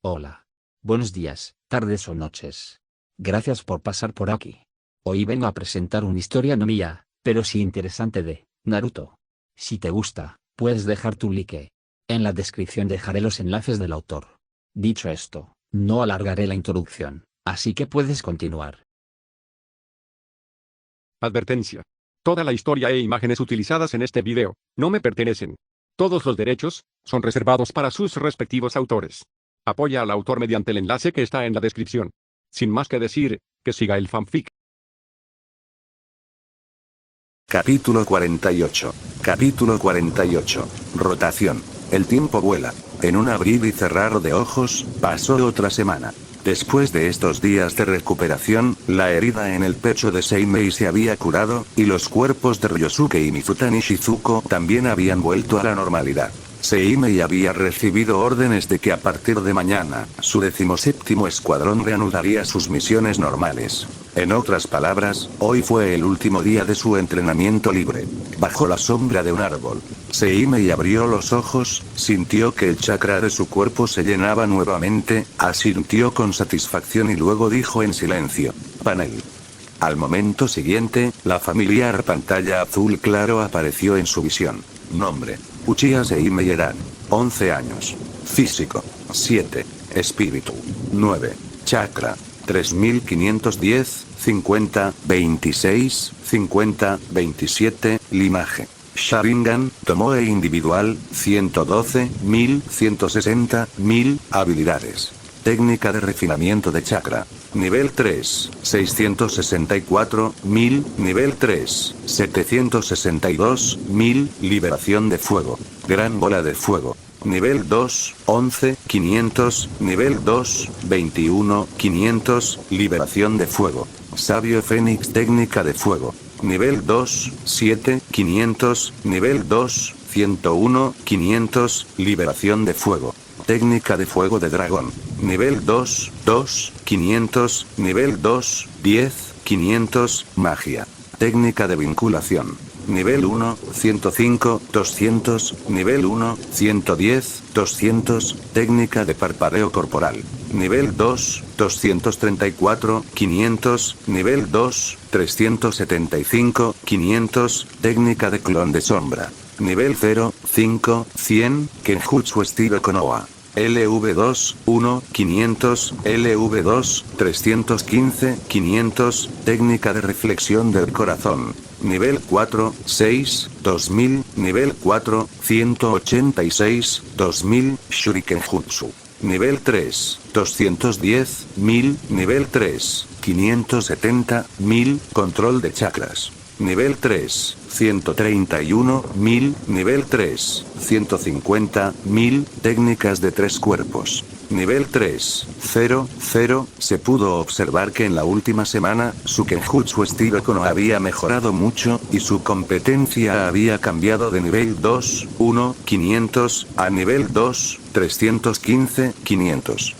Hola. Buenos días, tardes o noches. Gracias por pasar por aquí. Hoy vengo a presentar una historia no mía, pero sí interesante de Naruto. Si te gusta, puedes dejar tu like. En la descripción dejaré los enlaces del autor. Dicho esto, no alargaré la introducción, así que puedes continuar. Advertencia. Toda la historia e imágenes utilizadas en este video no me pertenecen. Todos los derechos son reservados para sus respectivos autores. Apoya al autor mediante el enlace que está en la descripción. Sin más que decir, que siga el fanfic. Capítulo 48. Capítulo 48. Rotación. El tiempo vuela. En un abrir y cerrar de ojos, pasó otra semana. Después de estos días de recuperación, la herida en el pecho de Seimei se había curado, y los cuerpos de Ryosuke y Mifutani Shizuko también habían vuelto a la normalidad. Seimei había recibido órdenes de que a partir de mañana, su 17º escuadrón reanudaría sus misiones normales. En otras palabras, hoy fue el último día de su entrenamiento libre. Bajo la sombra de un árbol, Seimei abrió los ojos, sintió que el chakra de su cuerpo se llenaba nuevamente, asintió con satisfacción y luego dijo en silencio: panel. Al momento siguiente, la familiar pantalla azul claro apareció en su visión. Nombre: Uchiha Seimei. Edad: 11 años. Físico: 7. Espíritu: 9. Chakra: 3510, 50, 26, 50, 27, limaje. Sharingan, Tomoe individual, 112, 1000, 160, 1000, habilidades. Técnica de refinamiento de chakra. Nivel 3, 664, 1000, nivel 3, 762, 1000, liberación de fuego. Gran bola de fuego. Nivel 2, 11, 500, nivel 2, 21, 500, liberación de fuego. Sabio Fénix, técnica de fuego. Nivel 2, 7, 500, nivel 2, 101, 500, liberación de fuego. Técnica de fuego de dragón. Nivel 2, 2, 500, nivel 2, 10, 500, magia. Técnica de vinculación. Nivel 1, 105, 200, nivel 1, 110, 200, técnica de parpadeo corporal. Nivel 2, 234, 500, nivel 2, 375, 500, técnica de clon de sombra. Nivel 0, 5, 100, Kenjutsu estilo Konoha. LV2, 1, 500, LV2, 315, 500, técnica de reflexión del corazón. Nivel 4, 6, 2000, nivel 4, 186, 2000, Shuriken Jutsu. Nivel 3, 210, 1000, nivel 3, 570, 1000, control de chakras. Nivel 3, 131, 1000, nivel 3, 150, 1000, técnicas de 3 cuerpos. Nivel 3, 0, 0, se pudo observar que en la última semana, su Kenjutsu estilo Konoha había mejorado mucho, y su competencia había cambiado de nivel 2, 1, 500, a nivel 2, 315, 500.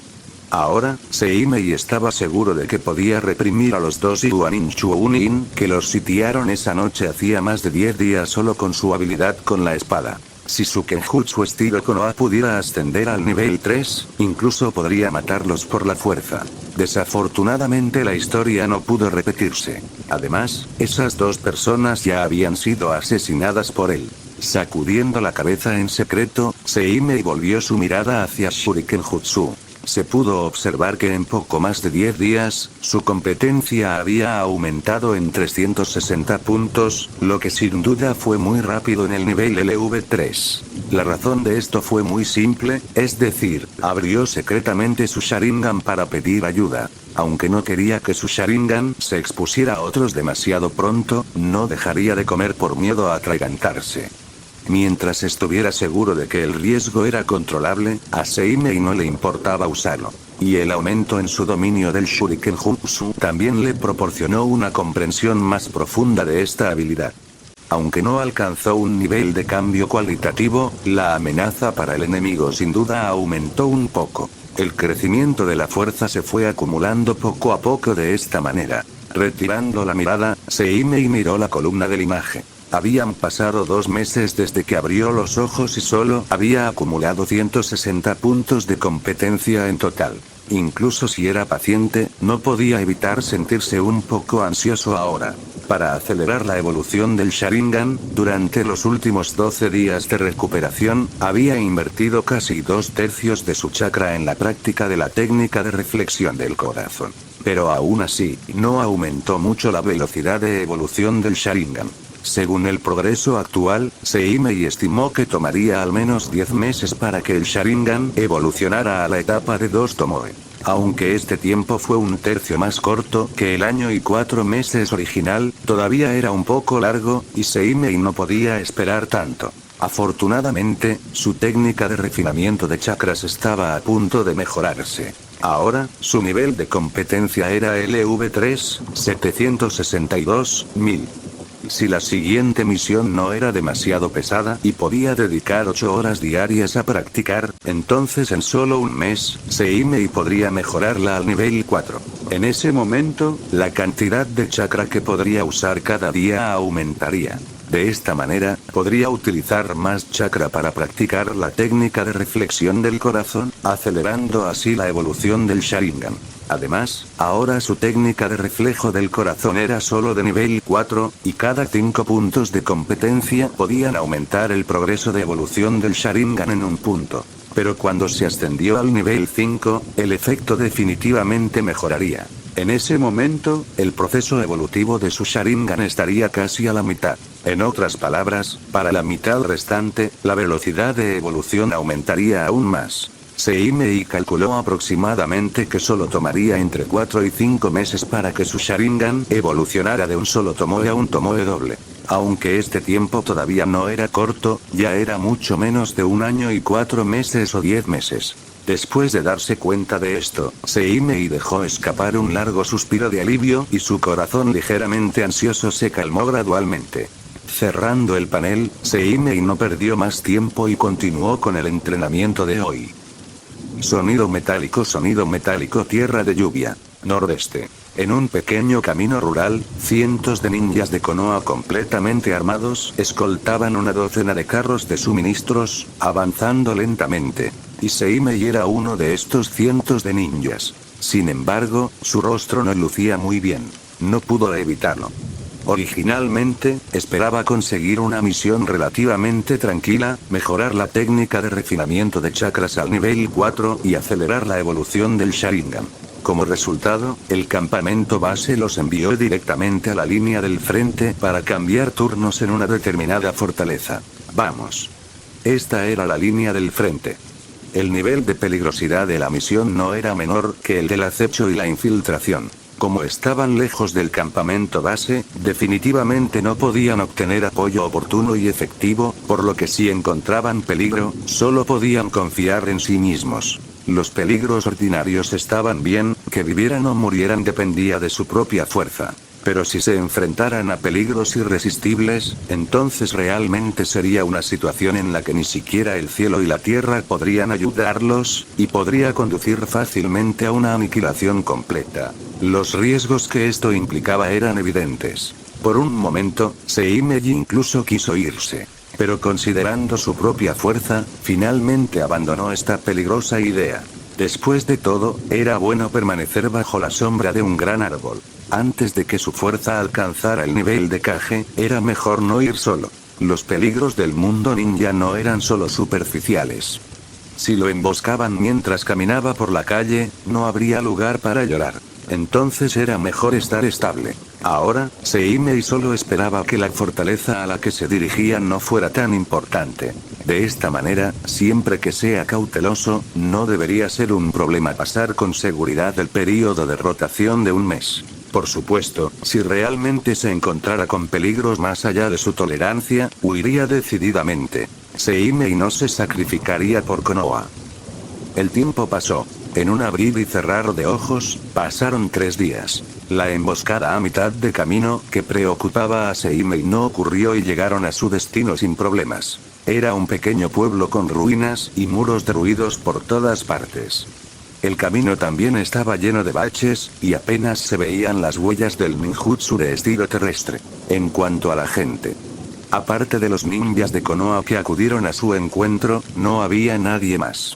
Ahora, Seimei estaba seguro de que podía reprimir a los dos Iguanin Chuunin que los sitiaron esa noche hacía más de 10 días solo con su habilidad con la espada. Si su Kenjutsu estilo Konoha pudiera ascender al nivel 3, incluso podría matarlos por la fuerza. Desafortunadamente la historia no pudo repetirse. Además, esas dos personas ya habían sido asesinadas por él. Sacudiendo la cabeza en secreto, Seimei volvió su mirada hacia Shuriken Jutsu. Se pudo observar que en poco más de 10 días, su competencia había aumentado en 360 puntos, lo que sin duda fue muy rápido en el nivel LV3. La razón de esto fue muy simple, es decir, abrió secretamente su Sharingan para pedir ayuda. Aunque no quería que su Sharingan se expusiera a otros demasiado pronto, no dejaría de comer por miedo a atragantarse. Mientras estuviera seguro de que el riesgo era controlable, a Seimei no le importaba usarlo. Y el aumento en su dominio del Shuriken Jutsu también le proporcionó una comprensión más profunda de esta habilidad. Aunque no alcanzó un nivel de cambio cualitativo, la amenaza para el enemigo sin duda aumentó un poco. El crecimiento de la fuerza se fue acumulando poco a poco de esta manera. Retirando la mirada, Seimei miró la columna del imagen. Habían pasado 2 meses desde que abrió los ojos y solo había acumulado 160 puntos de competencia en total. Incluso si era paciente, no podía evitar sentirse un poco ansioso ahora. Para acelerar la evolución del Sharingan, durante los últimos 12 días de recuperación, había invertido casi 2/3 de su chakra en la práctica de la técnica de reflexión del corazón. Pero aún así, no aumentó mucho la velocidad de evolución del Sharingan. Según el progreso actual, Seimei estimó que tomaría al menos 10 meses para que el Sharingan evolucionara a la etapa de 2 Tomoe. Aunque este tiempo fue 1/3 más corto que el año y 4 meses original, todavía era un poco largo, y Seimei no podía esperar tanto. Afortunadamente, su técnica de refinamiento de chakras estaba a punto de mejorarse. Ahora, su nivel de competencia era LV3, 762.000. Si la siguiente misión no era demasiado pesada y podía dedicar 8 horas diarias a practicar, entonces en solo un mes, Seimei podría mejorarla al nivel 4. En ese momento, la cantidad de chakra que podría usar cada día aumentaría. De esta manera, podría utilizar más chakra para practicar la técnica de reflexión del corazón, acelerando así la evolución del Sharingan. Además, ahora su técnica de reflejo del corazón era solo de nivel 4, y cada 5 puntos de competencia podían aumentar el progreso de evolución del Sharingan en un punto. Pero cuando se ascendió al nivel 5, el efecto definitivamente mejoraría. En ese momento, el proceso evolutivo de su Sharingan estaría casi a la mitad. En otras palabras, para la mitad restante, la velocidad de evolución aumentaría aún más. Seimei calculó aproximadamente que solo tomaría entre 4 y 5 meses para que su Sharingan evolucionara de un solo Tomoe a un Tomoe doble. Aunque este tiempo todavía no era corto, ya era mucho menos de 1 año y 4 meses o 10 meses. Después de darse cuenta de esto, Seimei dejó escapar un largo suspiro de alivio y su corazón ligeramente ansioso se calmó gradualmente. Cerrando el panel, Seimei no perdió más tiempo y continuó con el entrenamiento de hoy. Sonido metálico, tierra de lluvia. Nordeste. En un pequeño camino rural, cientos de ninjas de Konoha completamente armados escoltaban una docena de carros de suministros, avanzando lentamente. Y Seimei era uno de estos cientos de ninjas. Sin embargo, su rostro no lucía muy bien. No pudo evitarlo. Originalmente, esperaba conseguir una misión relativamente tranquila, mejorar la técnica de refinamiento de chakras al nivel 4 y acelerar la evolución del Sharingan. Como resultado, el campamento base los envió directamente a la línea del frente para cambiar turnos en una determinada fortaleza. Vamos. Esta era la línea del frente. El nivel de peligrosidad de la misión no era menor que el del acecho y la infiltración. Como estaban lejos del campamento base, definitivamente no podían obtener apoyo oportuno y efectivo, por lo que si encontraban peligro, solo podían confiar en sí mismos. Los peligros ordinarios estaban bien, que vivieran o murieran dependía de su propia fuerza. Pero si se enfrentaran a peligros irresistibles, entonces realmente sería una situación en la que ni siquiera el cielo y la tierra podrían ayudarlos, y podría conducir fácilmente a una aniquilación completa. Los riesgos que esto implicaba eran evidentes. Por un momento, Seimei incluso quiso irse. Pero considerando su propia fuerza, finalmente abandonó esta peligrosa idea. Después de todo, era bueno permanecer bajo la sombra de un gran árbol. Antes de que su fuerza alcanzara el nivel de Kage, era mejor no ir solo. Los peligros del mundo ninja no eran solo superficiales. Si lo emboscaban mientras caminaba por la calle, no habría lugar para llorar. Entonces era mejor estar estable. Ahora, Seimei solo esperaba que la fortaleza a la que se dirigían no fuera tan importante. De esta manera, siempre que sea cauteloso, no debería ser un problema pasar con seguridad el período de rotación de un mes. Por supuesto, si realmente se encontrara con peligros más allá de su tolerancia, huiría decididamente. Seimei no se sacrificaría por Konoha. El tiempo pasó. En un abrir y cerrar de ojos, pasaron 3 días. La emboscada a mitad de camino, que preocupaba a Seimei, no ocurrió y llegaron a su destino sin problemas. Era un pequeño pueblo con ruinas y muros derruidos por todas partes. El camino también estaba lleno de baches, y apenas se veían las huellas del ninjutsu de estilo terrestre. En cuanto a la gente, Aparte de los ninjas de Konoha que acudieron a su encuentro, no había nadie más.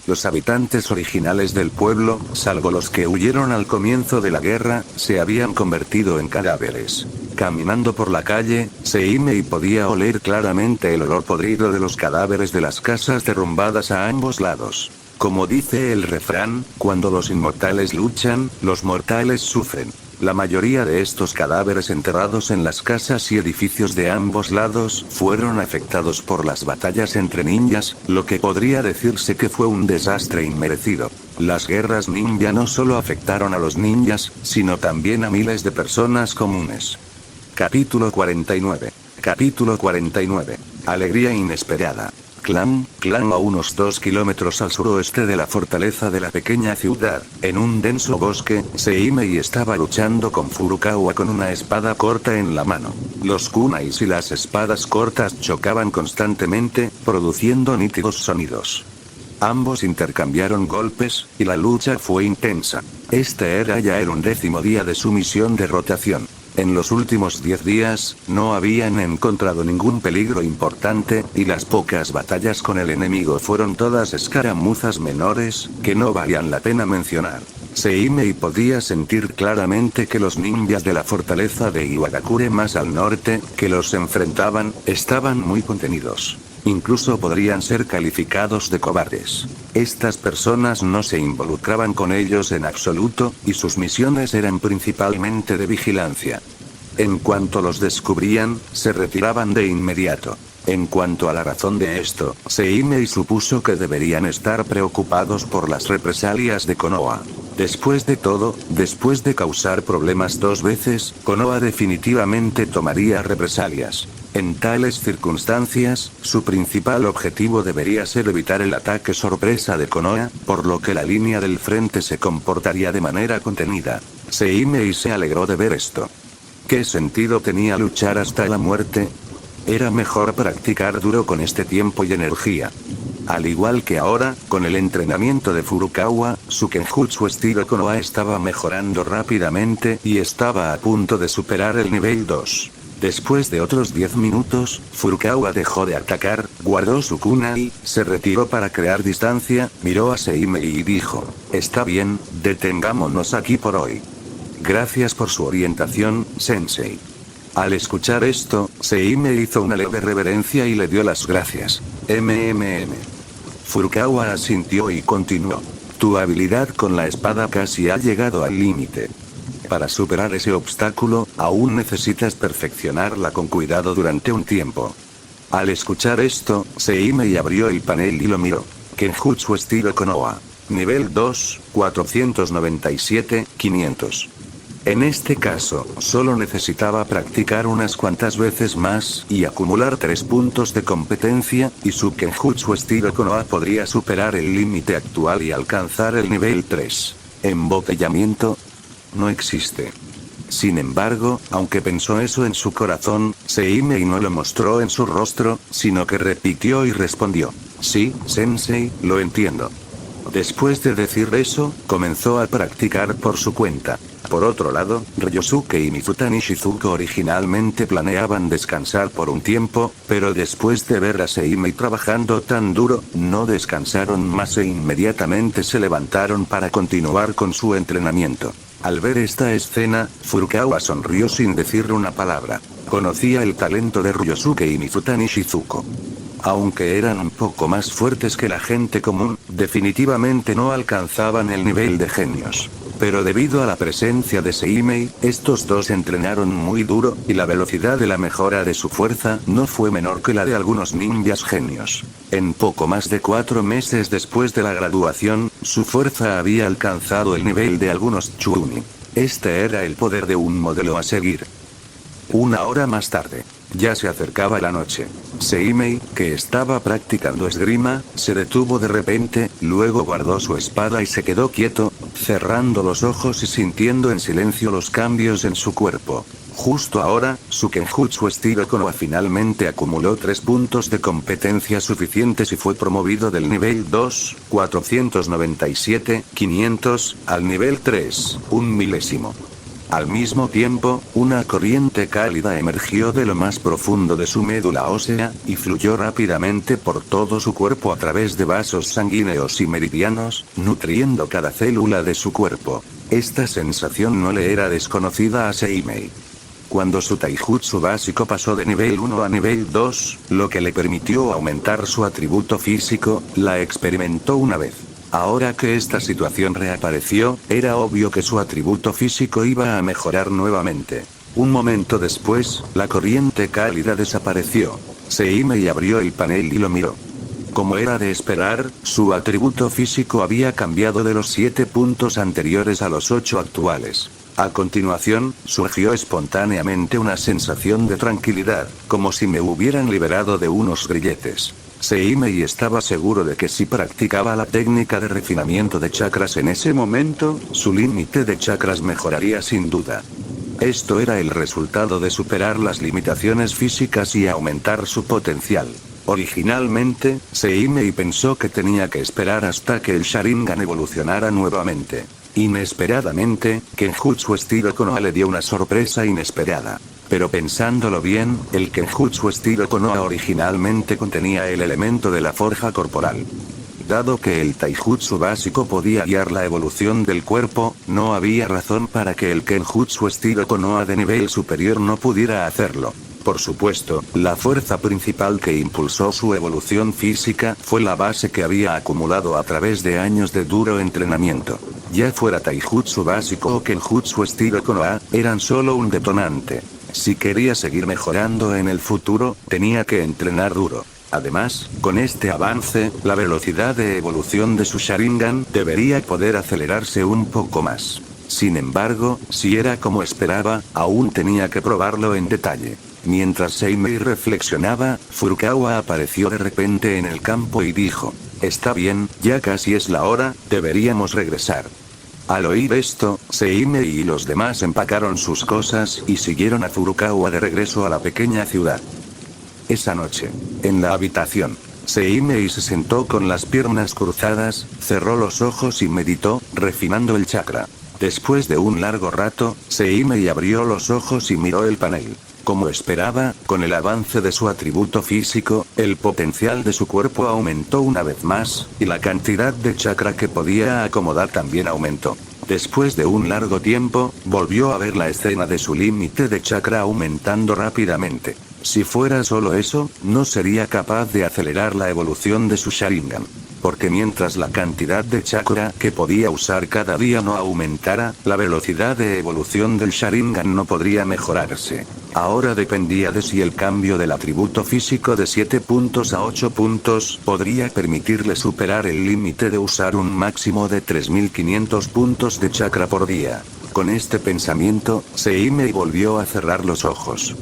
Los habitantes originales del pueblo, salvo los que huyeron al comienzo de la guerra, se habían convertido en cadáveres. Caminando por la calle, Seimei podía oler claramente el olor podrido de los cadáveres de las casas derrumbadas a ambos lados. Como dice el refrán, cuando los inmortales luchan, los mortales sufren. La mayoría de estos cadáveres enterrados en las casas y edificios de ambos lados fueron afectados por las batallas entre ninjas, lo que podría decirse que fue un desastre inmerecido. Las guerras ninja no solo afectaron a los ninjas, sino también a miles de personas comunes. Capítulo 49. Capítulo 49. Alegría inesperada. Clan a unos 2 kilómetros al suroeste de la fortaleza de la pequeña ciudad, en un denso bosque, Seimei estaba luchando con Furukawa con una espada corta en la mano. Los kunais y las espadas cortas chocaban constantemente, produciendo nítidos sonidos. Ambos intercambiaron golpes, y la lucha fue intensa. Este era ya el 11º día de su misión de rotación. En los últimos 10 días, no habían encontrado ningún peligro importante, y las pocas batallas con el enemigo fueron todas escaramuzas menores, que no valían la pena mencionar. Seimei podía sentir claramente que los ninjas de la fortaleza de Iwagakure más al norte, que los enfrentaban, estaban muy contenidos. Incluso podrían ser calificados de cobardes. Estas personas no se involucraban con ellos en absoluto, y sus misiones eran principalmente de vigilancia. En cuanto los descubrían, se retiraban de inmediato. En cuanto a la razón de esto, Seimei supuso que deberían estar preocupados por las represalias de Konoha. Después de todo, después de causar problemas 2 veces, Konoha definitivamente tomaría represalias. En tales circunstancias, su principal objetivo debería ser evitar el ataque sorpresa de Konoha, por lo que la línea del frente se comportaría de manera contenida. Seimei se alegró de ver esto. ¿Qué sentido tenía luchar hasta la muerte? Era mejor practicar duro con este tiempo y energía. Al igual que ahora, con el entrenamiento de Furukawa, su Kenjutsu estilo Konoha estaba mejorando rápidamente y estaba a punto de superar el nivel 2. Después de otros 10 minutos, Furukawa dejó de atacar, guardó su kunai, se retiró para crear distancia, miró a Seimei y dijo: «Está bien, detengámonos aquí por hoy. Gracias por su orientación, sensei». Al escuchar esto, Seimei hizo una leve reverencia y le dio las gracias. Furukawa asintió y continuó: «Tu habilidad con la espada casi ha llegado al límite. Para superar ese obstáculo, aún necesitas perfeccionarla con cuidado durante un tiempo». Al escuchar esto, Seimei abrió el panel y lo miró. Kenjutsu estilo Konoha. Nivel 2, 497, 500. En este caso, solo necesitaba practicar unas cuantas veces más y acumular 3 puntos de competencia, y su Kenjutsu estilo Konoha podría superar el límite actual y alcanzar el nivel 3. Embotellamiento no existe. Sin embargo, aunque pensó eso en su corazón, Seimei no lo mostró en su rostro, sino que repitió y respondió: «Sí, sensei, lo entiendo». Después de decir eso, comenzó a practicar por su cuenta. Por otro lado, Ryosuke y Mifutani Shizuko originalmente planeaban descansar por un tiempo, pero después de ver a Seimei trabajando tan duro, no descansaron más e inmediatamente se levantaron para continuar con su entrenamiento. Al ver esta escena, Furukawa sonrió sin decir una palabra. Conocía el talento de Ryosuke y Mifutani Shizuko. Aunque eran un poco más fuertes que la gente común, definitivamente no alcanzaban el nivel de genios. Pero debido a la presencia de Seimei, estos dos entrenaron muy duro, y la velocidad de la mejora de su fuerza no fue menor que la de algunos ninjas genios. En poco más de 4 meses después de la graduación, su fuerza había alcanzado el nivel de algunos Chunin. Este era el poder de un modelo a seguir. 1 hora más tarde. Ya se acercaba la noche. Seimei, que estaba practicando esgrima, se detuvo de repente, luego guardó su espada y se quedó quieto, cerrando los ojos y sintiendo en silencio los cambios en su cuerpo. Justo ahora, su Kenjutsu estilo Konoha finalmente acumuló 3 puntos de competencia suficientes y fue promovido del nivel 2, 497, 500, al nivel 3, 1 milésimo. Al mismo tiempo, una corriente cálida emergió de lo más profundo de su médula ósea, y fluyó rápidamente por todo su cuerpo a través de vasos sanguíneos y meridianos, nutriendo cada célula de su cuerpo. Esta sensación no le era desconocida a Seimei. Cuando su taijutsu básico pasó de nivel 1 a nivel 2, lo que le permitió aumentar su atributo físico, la experimentó una vez. Ahora que esta situación reapareció, era obvio que su atributo físico iba a mejorar nuevamente. Un momento después, la corriente cálida desapareció. Seimei abrió el panel y lo miró. Como era de esperar, su atributo físico había cambiado de los 7 puntos anteriores a los 8 actuales. A continuación, surgió espontáneamente una sensación de tranquilidad, como si me hubieran liberado de unos grilletes. Seimei estaba seguro de que si practicaba la técnica de refinamiento de chakras en ese momento, su límite de chakras mejoraría sin duda. Esto era el resultado de superar las limitaciones físicas y aumentar su potencial. Originalmente, Seimei pensó que tenía que esperar hasta que el Sharingan evolucionara nuevamente. Inesperadamente, Kenjutsu estilo Konoha le dio una sorpresa inesperada. Pero pensándolo bien, el Kenjutsu estilo Konoha originalmente contenía el elemento de la forja corporal. Dado que el taijutsu básico podía guiar la evolución del cuerpo, no había razón para que el Kenjutsu estilo Konoha de nivel superior no pudiera hacerlo. Por supuesto, la fuerza principal que impulsó su evolución física fue la base que había acumulado a través de años de duro entrenamiento. Ya fuera taijutsu básico o Kenjutsu estilo Konoha, eran solo un detonante. Si quería seguir mejorando en el futuro, tenía que entrenar duro. Además, con este avance, la velocidad de evolución de su Sharingan debería poder acelerarse un poco más. Sin embargo, si era como esperaba, aún tenía que probarlo en detalle. Mientras Seimei reflexionaba, Furukawa apareció de repente en el campo y dijo: «Está bien, ya casi es la hora, deberíamos regresar». Al oír esto, Seimei y los demás empacaron sus cosas y siguieron a Furukawa de regreso a la pequeña ciudad. Esa noche, en la habitación, Seimei se sentó con las piernas cruzadas, cerró los ojos y meditó, refinando el chakra. Después de un largo rato, Seimei abrió los ojos y miró el panel. Como esperaba, con el avance de su atributo físico, el potencial de su cuerpo aumentó una vez más, y la cantidad de chakra que podía acomodar también aumentó. Después de un largo tiempo, volvió a ver la escena de su límite de chakra aumentando rápidamente. Si fuera solo eso, no sería capaz de acelerar la evolución de su Sharingan. Porque mientras la cantidad de chakra que podía usar cada día no aumentara, la velocidad de evolución del Sharingan no podría mejorarse. Ahora dependía de si el cambio del atributo físico de 7 puntos a 8 puntos podría permitirle superar el límite de usar un máximo de 3500 puntos de chakra por día. Con este pensamiento, Seimei volvió a cerrar los ojos.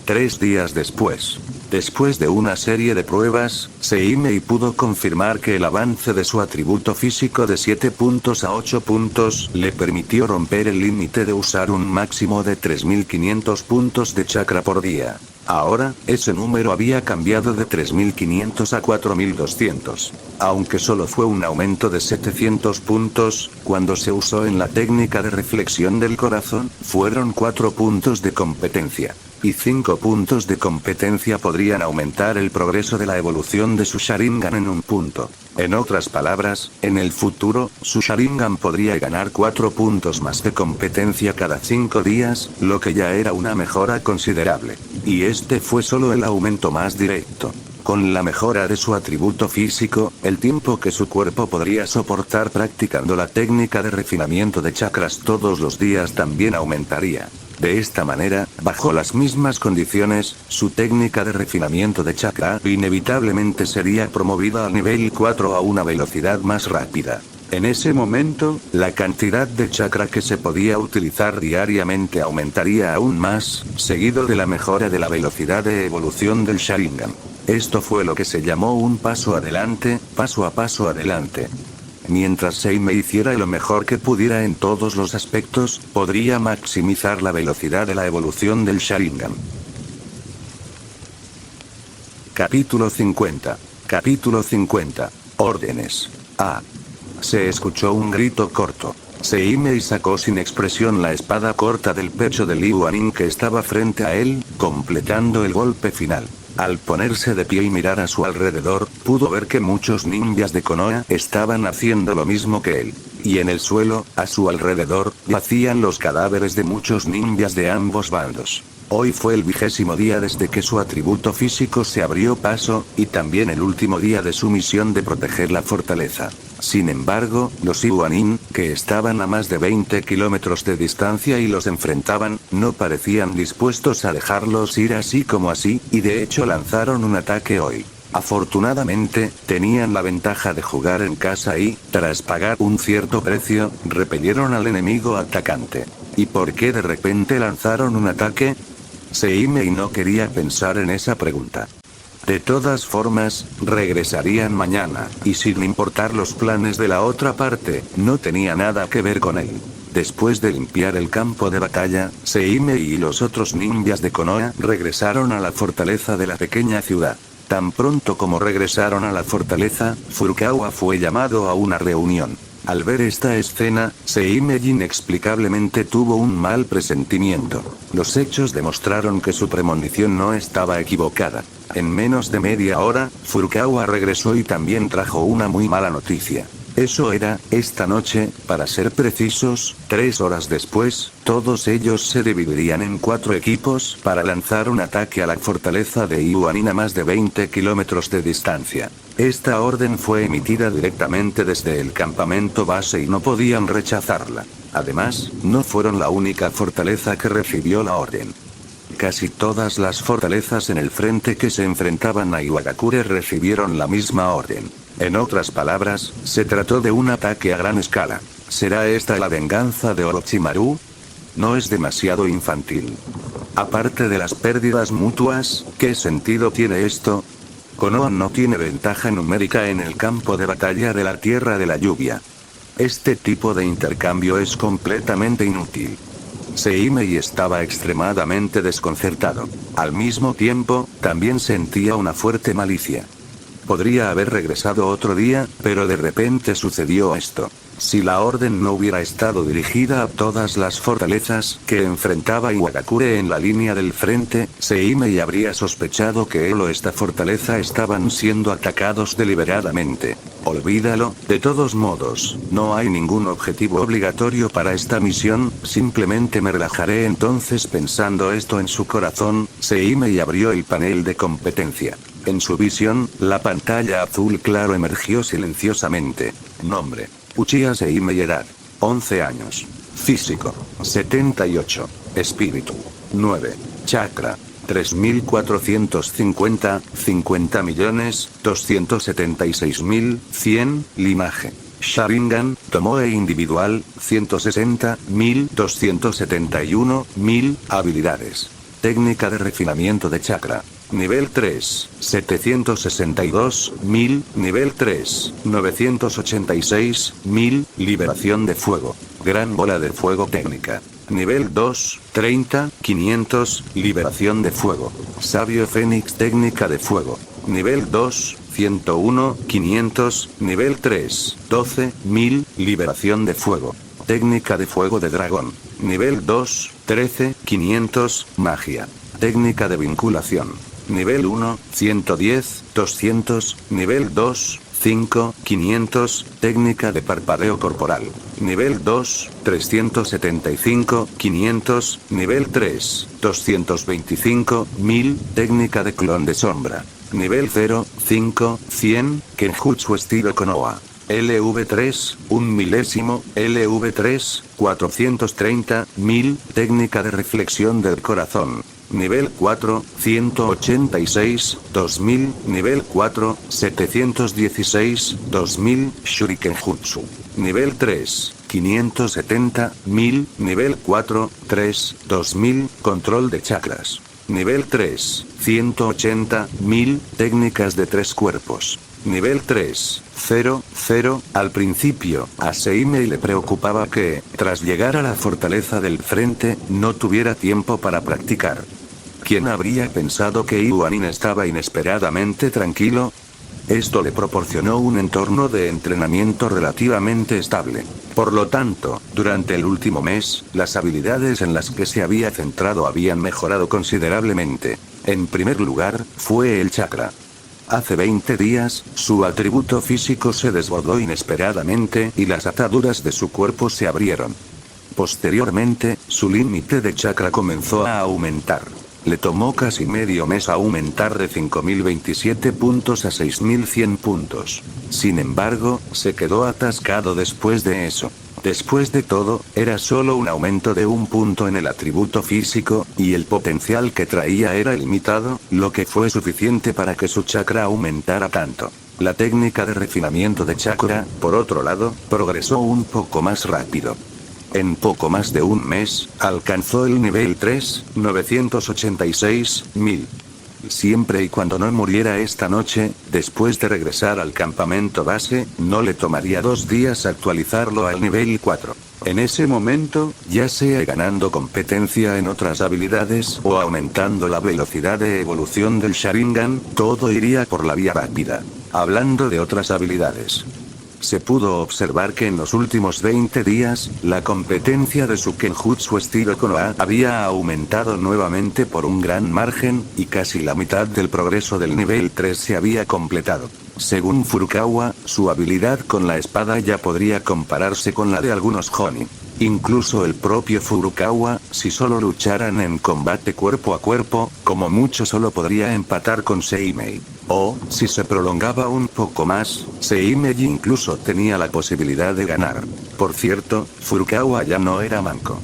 3 días después. Después de una serie de pruebas, Seimei pudo confirmar que el avance de su atributo físico de 7 puntos a 8 puntos le permitió romper el límite de usar un máximo de 3500 puntos de chakra por día. Ahora, ese número había cambiado de 3500 a 4200. Aunque solo fue un aumento de 700 puntos, cuando se usó en la técnica de reflexión del corazón, fueron 4 puntos de competencia. Y 5 puntos de competencia podrían aumentar el progreso de la evolución de su Sharingan en un punto. En otras palabras, en el futuro, su Sharingan podría ganar 4 puntos más de competencia cada 5 días, lo que ya era una mejora considerable. Y este fue solo el aumento más directo. Con la mejora de su atributo físico, el tiempo que su cuerpo podría soportar practicando la técnica de refinamiento de chakras todos los días también aumentaría. De esta manera, bajo las mismas condiciones, su técnica de refinamiento de chakra inevitablemente sería promovida al nivel 4 a una velocidad más rápida. En ese momento, la cantidad de chakra que se podía utilizar diariamente aumentaría aún más, seguido de la mejora de la velocidad de evolución del Sharingan. Esto fue lo que se llamó un paso adelante, paso a paso adelante. Mientras Seimei hiciera lo mejor que pudiera en todos los aspectos, podría maximizar la velocidad de la evolución del Sharingan. Capítulo 50. Capítulo 50. Órdenes. A. Se escuchó un grito corto. Seimei sacó sin expresión la espada corta del pecho de Liu Anin que estaba frente a él, completando el golpe final. Al ponerse de pie y mirar a su alrededor, pudo ver que muchos ninjas de Konoha estaban haciendo lo mismo que él. Y en el suelo, a su alrededor, yacían los cadáveres de muchos ninjas de ambos bandos. Hoy fue el 20º día desde que su atributo físico se abrió paso, y también el último día de su misión de proteger la fortaleza. Sin embargo, los Iwanin, que estaban a más de 20 kilómetros de distancia y los enfrentaban, no parecían dispuestos a dejarlos ir así como así, y de hecho lanzaron un ataque hoy. Afortunadamente, tenían la ventaja de jugar en casa y, tras pagar un cierto precio, repelieron al enemigo atacante. ¿Y por qué de repente lanzaron un ataque? Seimei no quería pensar en esa pregunta. De todas formas, regresarían mañana, y sin importar los planes de la otra parte, no tenía nada que ver con él. Después de limpiar el campo de batalla, Seimei y los otros ninjas de Konoha regresaron a la fortaleza de la pequeña ciudad. Tan pronto como regresaron a la fortaleza, Furukawa fue llamado a una reunión. Al ver esta escena, Seimei inexplicablemente tuvo un mal presentimiento. Los hechos demostraron que su premonición no estaba equivocada. En menos de media hora, Furukawa regresó y también trajo una muy mala noticia. Eso era, esta noche, para ser precisos, 3 horas después, todos ellos se dividirían en 4 equipos para lanzar un ataque a la fortaleza de Iwanin a más de 20 kilómetros de distancia. Esta orden fue emitida directamente desde el campamento base y no podían rechazarla. Además, no fueron la única fortaleza que recibió la orden. Casi todas las fortalezas en el frente que se enfrentaban a Iwagakure recibieron la misma orden. En otras palabras, se trató de un ataque a gran escala. ¿Será esta la venganza de Orochimaru? No es demasiado infantil. Aparte de las pérdidas mutuas, ¿qué sentido tiene esto? Konoha no tiene ventaja numérica en el campo de batalla de la Tierra de la Lluvia. Este tipo de intercambio es completamente inútil. Seimei estaba extremadamente desconcertado. Al mismo tiempo, también sentía una fuerte malicia. Podría haber regresado otro día, pero de repente sucedió esto. Si la orden no hubiera estado dirigida a todas las fortalezas que enfrentaba Iwagakure en la línea del frente, Seimei habría sospechado que él o esta fortaleza estaban siendo atacados deliberadamente. Olvídalo, de todos modos, no hay ningún objetivo obligatorio para esta misión, simplemente me relajaré entonces pensando esto en su corazón. Seimei abrió el panel de competencia. En su visión, la pantalla azul claro emergió silenciosamente. Nombre: Uchiha Seimei. Edad: 11 años. Físico: 78. Espíritu: 9. Chakra: 3450, 50.276.100, Limaje. Sharingan, Tomoe individual, 160.271.000, habilidades. Técnica de refinamiento de chakra. Nivel 3, 762.000, nivel 3, 986.000, liberación de fuego. Gran bola de fuego técnica. Nivel 2, 30, 500, liberación de fuego. Sabio Fénix técnica de fuego. Nivel 2, 101, 500, nivel 3, 12.000, liberación de fuego. Técnica de fuego de dragón. Nivel 2, 13, 500, magia. Técnica de vinculación. Nivel 1, 110, 200, nivel 2, 5, 500, técnica de parpadeo corporal. Nivel 2, 375, 500, nivel 3, 225.000, técnica de clon de sombra. Nivel 0, 5, 100, Kenjutsu estilo Konoha. LV3, 1 milésimo, LV3, 430.000, técnica de reflexión del corazón. Nivel 4, 186, 2000, nivel 4, 716, 2000, Shuriken Jutsu. Nivel 3, 570.000, nivel 4, 3, 2000, control de chakras. Nivel 3, 180.000, técnicas de 3 cuerpos. Nivel 3, 0, 0, al principio, a Seimei le preocupaba que, tras llegar a la fortaleza del frente, no tuviera tiempo para practicar. ¿Quién habría pensado que Iwanin estaba inesperadamente tranquilo? Esto le proporcionó un entorno de entrenamiento relativamente estable. Por lo tanto, durante el último mes, las habilidades en las que se había centrado habían mejorado considerablemente. En primer lugar, fue el chakra. Hace 20 días, su atributo físico se desbordó inesperadamente y las ataduras de su cuerpo se abrieron. Posteriormente, su límite de chakra comenzó a aumentar. Le tomó casi medio mes aumentar de 5027 puntos a 6100 puntos. Sin embargo, se quedó atascado después de eso. Después de todo, era solo un aumento de un punto en el atributo físico, y el potencial que traía era ilimitado, lo que fue suficiente para que su chakra aumentara tanto. La técnica de refinamiento de chakra, por otro lado, progresó un poco más rápido. En poco más de un mes, alcanzó el nivel 3, 986.000. Siempre y cuando no muriera esta noche, después de regresar al campamento base, no le tomaría 2 días actualizarlo al nivel 4. En ese momento, ya sea ganando competencia en otras habilidades o aumentando la velocidad de evolución del Sharingan, todo iría por la vía rápida. Hablando de otras habilidades, se pudo observar que en los últimos 20 días, la competencia de su Kenjutsu estilo Konoha había aumentado nuevamente por un gran margen, y casi la mitad del progreso del nivel 3 se había completado. Según Furukawa, su habilidad con la espada ya podría compararse con la de algunos Jonin. Incluso el propio Furukawa, si solo lucharan en combate cuerpo a cuerpo, como mucho solo podría empatar con Seimei. O, si se prolongaba un poco más, Seimei incluso tenía la posibilidad de ganar. Por cierto, Furukawa ya no era manco.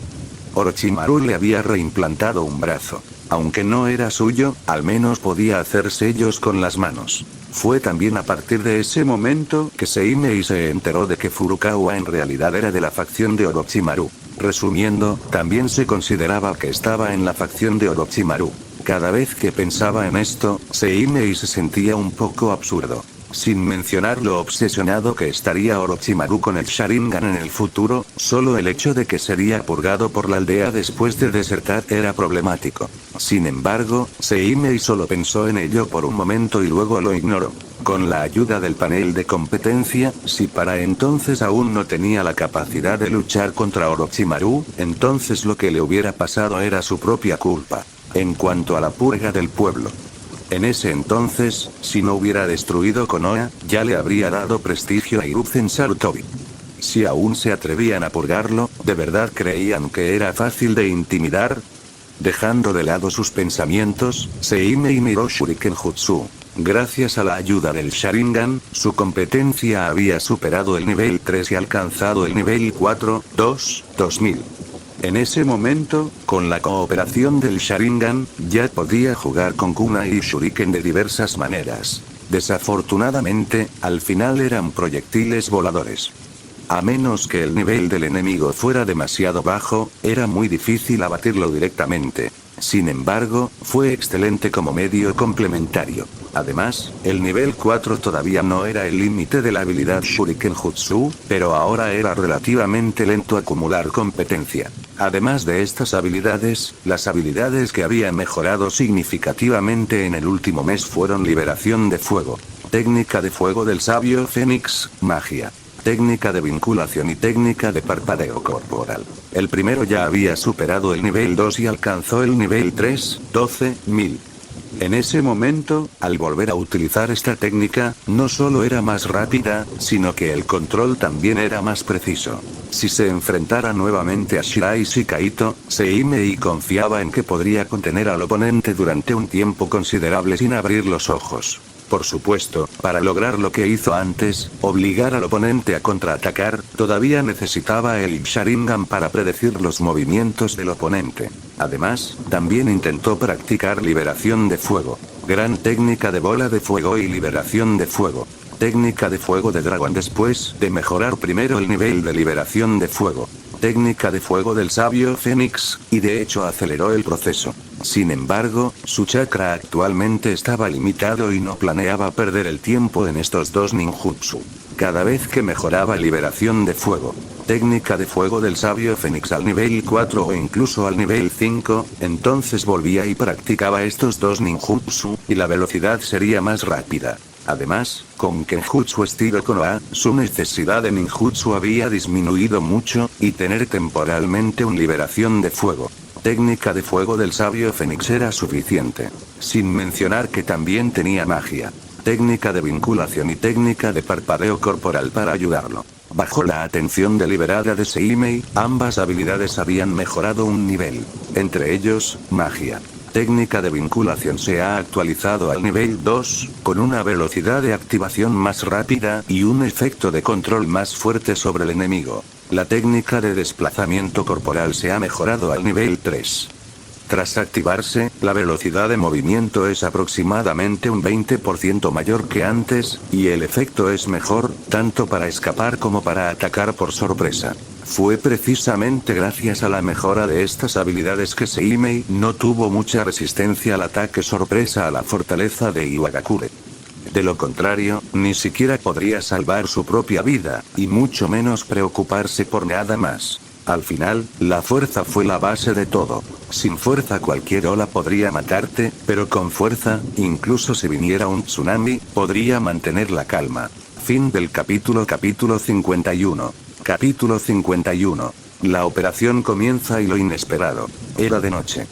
Orochimaru le había reimplantado un brazo. Aunque no era suyo, al menos podía hacer sellos con las manos. Fue también a partir de ese momento que Seimei se enteró de que Furukawa en realidad era de la facción de Orochimaru. Resumiendo, también se consideraba que estaba en la facción de Orochimaru. Cada vez que pensaba en esto, Seimei se sentía un poco absurdo. Sin mencionar lo obsesionado que estaría Orochimaru con el Sharingan en el futuro, solo el hecho de que sería purgado por la aldea después de desertar era problemático. Sin embargo, Seimei solo pensó en ello por un momento y luego lo ignoró. Con la ayuda del panel de competencia, si para entonces aún no tenía la capacidad de luchar contra Orochimaru, entonces lo que le hubiera pasado era su propia culpa. En cuanto a la purga del pueblo, en ese entonces, si no hubiera destruido Konoha, ya le habría dado prestigio a Hiruzen Sarutobi. Si aún se atrevían a purgarlo, ¿de verdad creían que era fácil de intimidar? Dejando de lado sus pensamientos, Seimei miró Shuriken Jutsu. Gracias a la ayuda del Sharingan, su competencia había superado el nivel 3 y alcanzado el nivel 4, 2000. En ese momento, con la cooperación del Sharingan, ya podía jugar con kunai y shuriken de diversas maneras. Desafortunadamente, al final eran proyectiles voladores. A menos que el nivel del enemigo fuera demasiado bajo, era muy difícil abatirlo directamente. Sin embargo, fue excelente como medio complementario. Además, el nivel 4 todavía no era el límite de la habilidad Shuriken Jutsu, pero ahora era relativamente lento acumular competencia. Además de estas habilidades, las habilidades que había mejorado significativamente en el último mes fueron liberación de fuego, técnica de fuego del sabio Fénix, magia, técnica de vinculación y técnica de parpadeo corporal. El primero ya había superado el nivel 2 y alcanzó el nivel 3, 12.000. En ese momento, al volver a utilizar esta técnica, no solo era más rápida, sino que el control también era más preciso. Si se enfrentara nuevamente a Shiraishi Kaito, Seimei confiaba en que podría contener al oponente durante un tiempo considerable sin abrir los ojos. Por supuesto, para lograr lo que hizo antes, obligar al oponente a contraatacar, todavía necesitaba el Sharingan para predecir los movimientos del oponente. Además, también intentó practicar liberación de fuego, gran técnica de bola de fuego y liberación de fuego, técnica de fuego de dragón después de mejorar primero el nivel de liberación de fuego, técnica de fuego del sabio Fénix, y de hecho aceleró el proceso. Sin embargo, su chakra actualmente estaba limitado y no planeaba perder el tiempo en estos dos ninjutsu. Cada vez que mejoraba liberación de fuego, técnica de fuego del sabio Fénix al nivel 4 o incluso al nivel 5, entonces volvía y practicaba estos dos ninjutsu, y la velocidad sería más rápida. Además, con Kenjutsu estilo Konoha, su necesidad de ninjutsu había disminuido mucho, y tener temporalmente una liberación de fuego. Técnica de fuego del sabio Fénix era suficiente. Sin mencionar que también tenía magia, técnica de vinculación y técnica de parpadeo corporal para ayudarlo. Bajo la atención deliberada de Seimei, ambas habilidades habían mejorado un nivel. Entre ellos, magia. Técnica de vinculación se ha actualizado al nivel 2, con una velocidad de activación más rápida y un efecto de control más fuerte sobre el enemigo. La técnica de desplazamiento corporal se ha mejorado al nivel 3. Tras activarse, la velocidad de movimiento es aproximadamente un 20% mayor que antes, y el efecto es mejor, tanto para escapar como para atacar por sorpresa. Fue precisamente gracias a la mejora de estas habilidades que Seimei no tuvo mucha resistencia al ataque sorpresa a la fortaleza de Iwagakure. De lo contrario, ni siquiera podría salvar su propia vida, y mucho menos preocuparse por nada más. Al final, la fuerza fue la base de todo. Sin fuerza cualquier ola podría matarte, pero con fuerza, incluso si viniera un tsunami, podría mantener la calma. Fin del capítulo 51. Capítulo 51. La operación comienza y lo inesperado. Era de noche.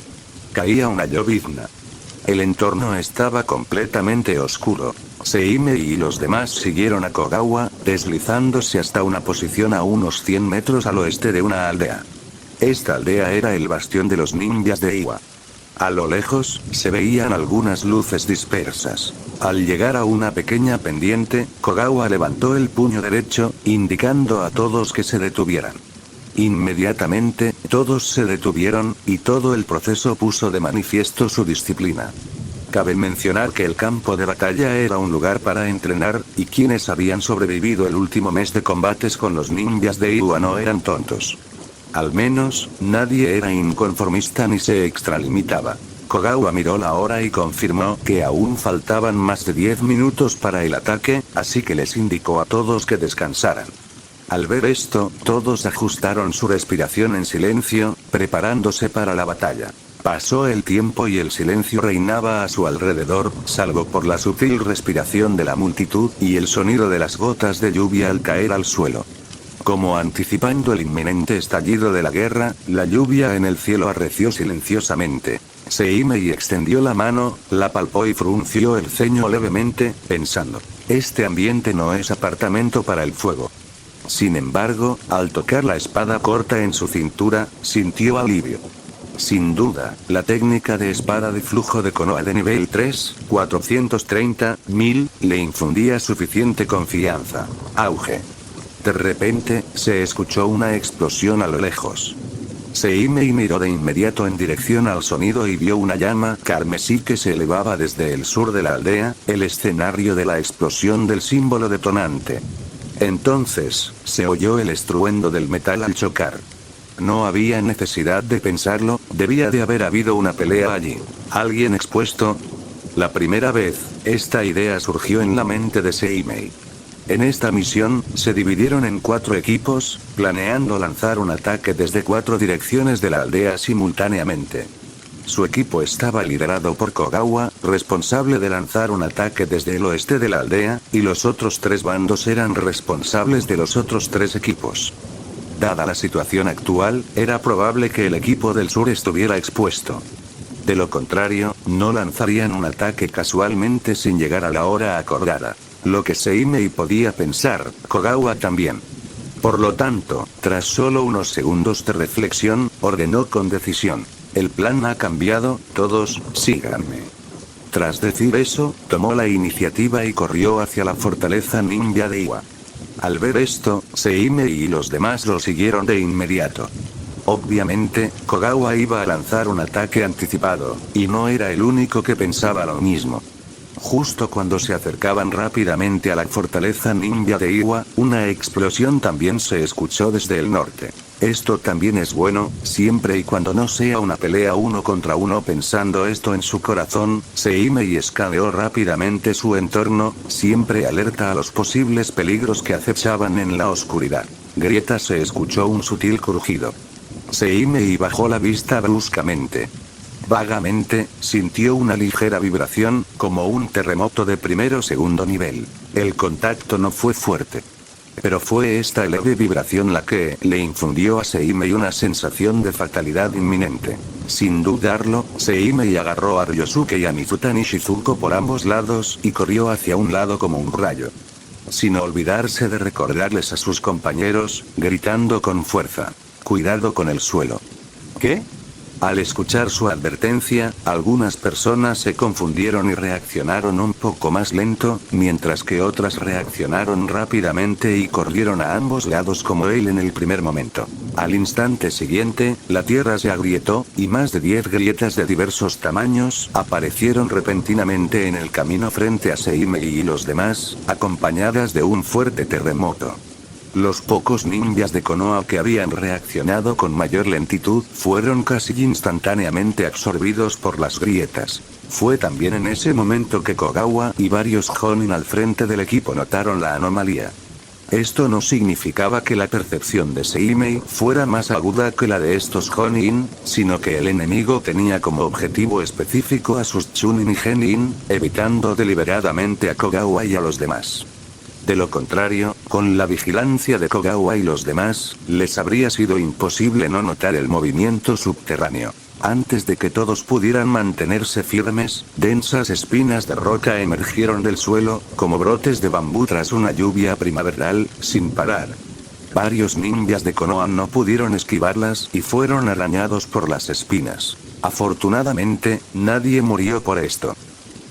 Caía una llovizna. El entorno estaba completamente oscuro. Seimei y los demás siguieron a Kogawa, deslizándose hasta una posición a unos 100 metros al oeste de una aldea. Esta aldea era el bastión de los ninjas de Iwa. A lo lejos, se veían algunas luces dispersas. Al llegar a una pequeña pendiente, Kogawa levantó el puño derecho, indicando a todos que se detuvieran. Inmediatamente, todos se detuvieron, y todo el proceso puso de manifiesto su disciplina. Cabe mencionar que el campo de batalla era un lugar para entrenar, y quienes habían sobrevivido el último mes de combates con los ninjas de Iwa no eran tontos. Al menos, nadie era inconformista ni se extralimitaba. Kogawa miró la hora y confirmó que aún faltaban más de 10 minutos para el ataque, así que les indicó a todos que descansaran. Al ver esto, todos ajustaron su respiración en silencio, preparándose para la batalla. Pasó el tiempo y el silencio reinaba a su alrededor, salvo por la sutil respiración de la multitud y el sonido de las gotas de lluvia al caer al suelo. Como anticipando el inminente estallido de la guerra, la lluvia en el cielo arreció silenciosamente. Seimei extendió la mano, la palpó y frunció el ceño levemente, pensando: este ambiente no es apartamento para el fuego. Sin embargo, al tocar la espada corta en su cintura, sintió alivio. Sin duda, la técnica de espada de flujo de Konoha de nivel 3, 430.000, le infundía suficiente confianza. Auge. De repente, se escuchó una explosión a lo lejos. Seimei miró de inmediato en dirección al sonido y vio una llama carmesí que se elevaba desde el sur de la aldea, el escenario de la explosión del símbolo detonante. Entonces, se oyó el estruendo del metal al chocar. No había necesidad de pensarlo, debía de haber habido una pelea allí. ¿Alguien expuesto? La primera vez, esta idea surgió en la mente de Seimei. En esta misión, se dividieron en 4 equipos, planeando lanzar un ataque desde 4 direcciones de la aldea simultáneamente. Su equipo estaba liderado por Kogawa, responsable de lanzar un ataque desde el oeste de la aldea, y los otros 3 bandos eran responsables de los otros 3 equipos. Dada la situación actual, era probable que el equipo del sur estuviera expuesto. De lo contrario, no lanzarían un ataque casualmente sin llegar a la hora acordada. Lo que Seimei podía pensar, Kogawa también. Por lo tanto, tras solo unos segundos de reflexión, ordenó con decisión: el plan ha cambiado, todos, síganme. Tras decir eso, tomó la iniciativa y corrió hacia la fortaleza ninja de Iwa. Al ver esto, Seimei y los demás lo siguieron de inmediato. Obviamente, Kogawa iba a lanzar un ataque anticipado, y no era el único que pensaba lo mismo. Justo cuando se acercaban rápidamente a la fortaleza ninja de Iwa, una explosión también se escuchó desde el norte. Esto también es bueno, siempre y cuando no sea una pelea 1 contra 1. Pensando esto en su corazón, Seimei escaneó rápidamente su entorno, siempre alerta a los posibles peligros que acechaban en la oscuridad. Grieta se escuchó un sutil crujido. Seimei bajó la vista bruscamente. Vagamente, sintió una ligera vibración, como un terremoto de primero o segundo nivel. El contacto no fue fuerte. Pero fue esta leve vibración la que le infundió a Seimei una sensación de fatalidad inminente. Sin dudarlo, Seimei agarró a Ryosuke y a Mifutani Shizuko por ambos lados y corrió hacia un lado como un rayo. Sin olvidarse de recordarles a sus compañeros, gritando con fuerza: «Cuidado con el suelo». ¿Qué? Al escuchar su advertencia, algunas personas se confundieron y reaccionaron un poco más lento, mientras que otras reaccionaron rápidamente y corrieron a ambos lados como él en el primer momento. Al instante siguiente, la tierra se agrietó, y más de 10 grietas de diversos tamaños aparecieron repentinamente en el camino frente a Seimei y los demás, acompañadas de un fuerte terremoto. Los pocos ninjas de Konoha que habían reaccionado con mayor lentitud fueron casi instantáneamente absorbidos por las grietas. Fue también en ese momento que Kogawa y varios Jonin al frente del equipo notaron la anomalía. Esto no significaba que la percepción de Seimei fuera más aguda que la de estos Jonin, sino que el enemigo tenía como objetivo específico a sus Chunin y Genin, evitando deliberadamente a Kogawa y a los demás. De lo contrario, con la vigilancia de Kogawa y los demás, les habría sido imposible no notar el movimiento subterráneo. Antes de que todos pudieran mantenerse firmes, densas espinas de roca emergieron del suelo, como brotes de bambú tras una lluvia primaveral, sin parar. Varios ninjas de Konoha no pudieron esquivarlas y fueron arañados por las espinas. Afortunadamente, nadie murió por esto.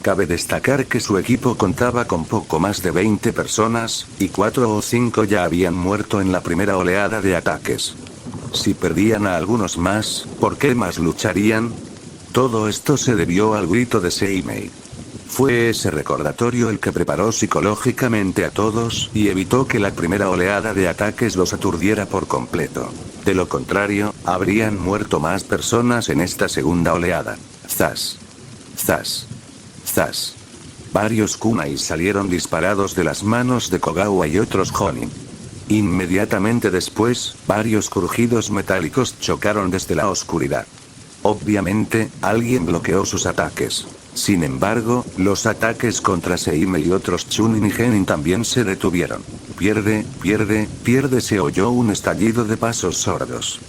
Cabe destacar que su equipo contaba con poco más de 20 personas, y 4 o 5 ya habían muerto en la primera oleada de ataques. Si perdían a algunos más, ¿por qué más lucharían? Todo esto se debió al grito de Seimei. Fue ese recordatorio el que preparó psicológicamente a todos y evitó que la primera oleada de ataques los aturdiera por completo. De lo contrario, habrían muerto más personas en esta segunda oleada. Zas. Zas. Zas. Varios kunai salieron disparados de las manos de Kogawa y otros Jonin. Inmediatamente después, varios crujidos metálicos chocaron desde la oscuridad. Obviamente, alguien bloqueó sus ataques. Sin embargo, los ataques contra Seimei y otros Chunin y Genin también se detuvieron. Pierde, se oyó un estallido de pasos sordos.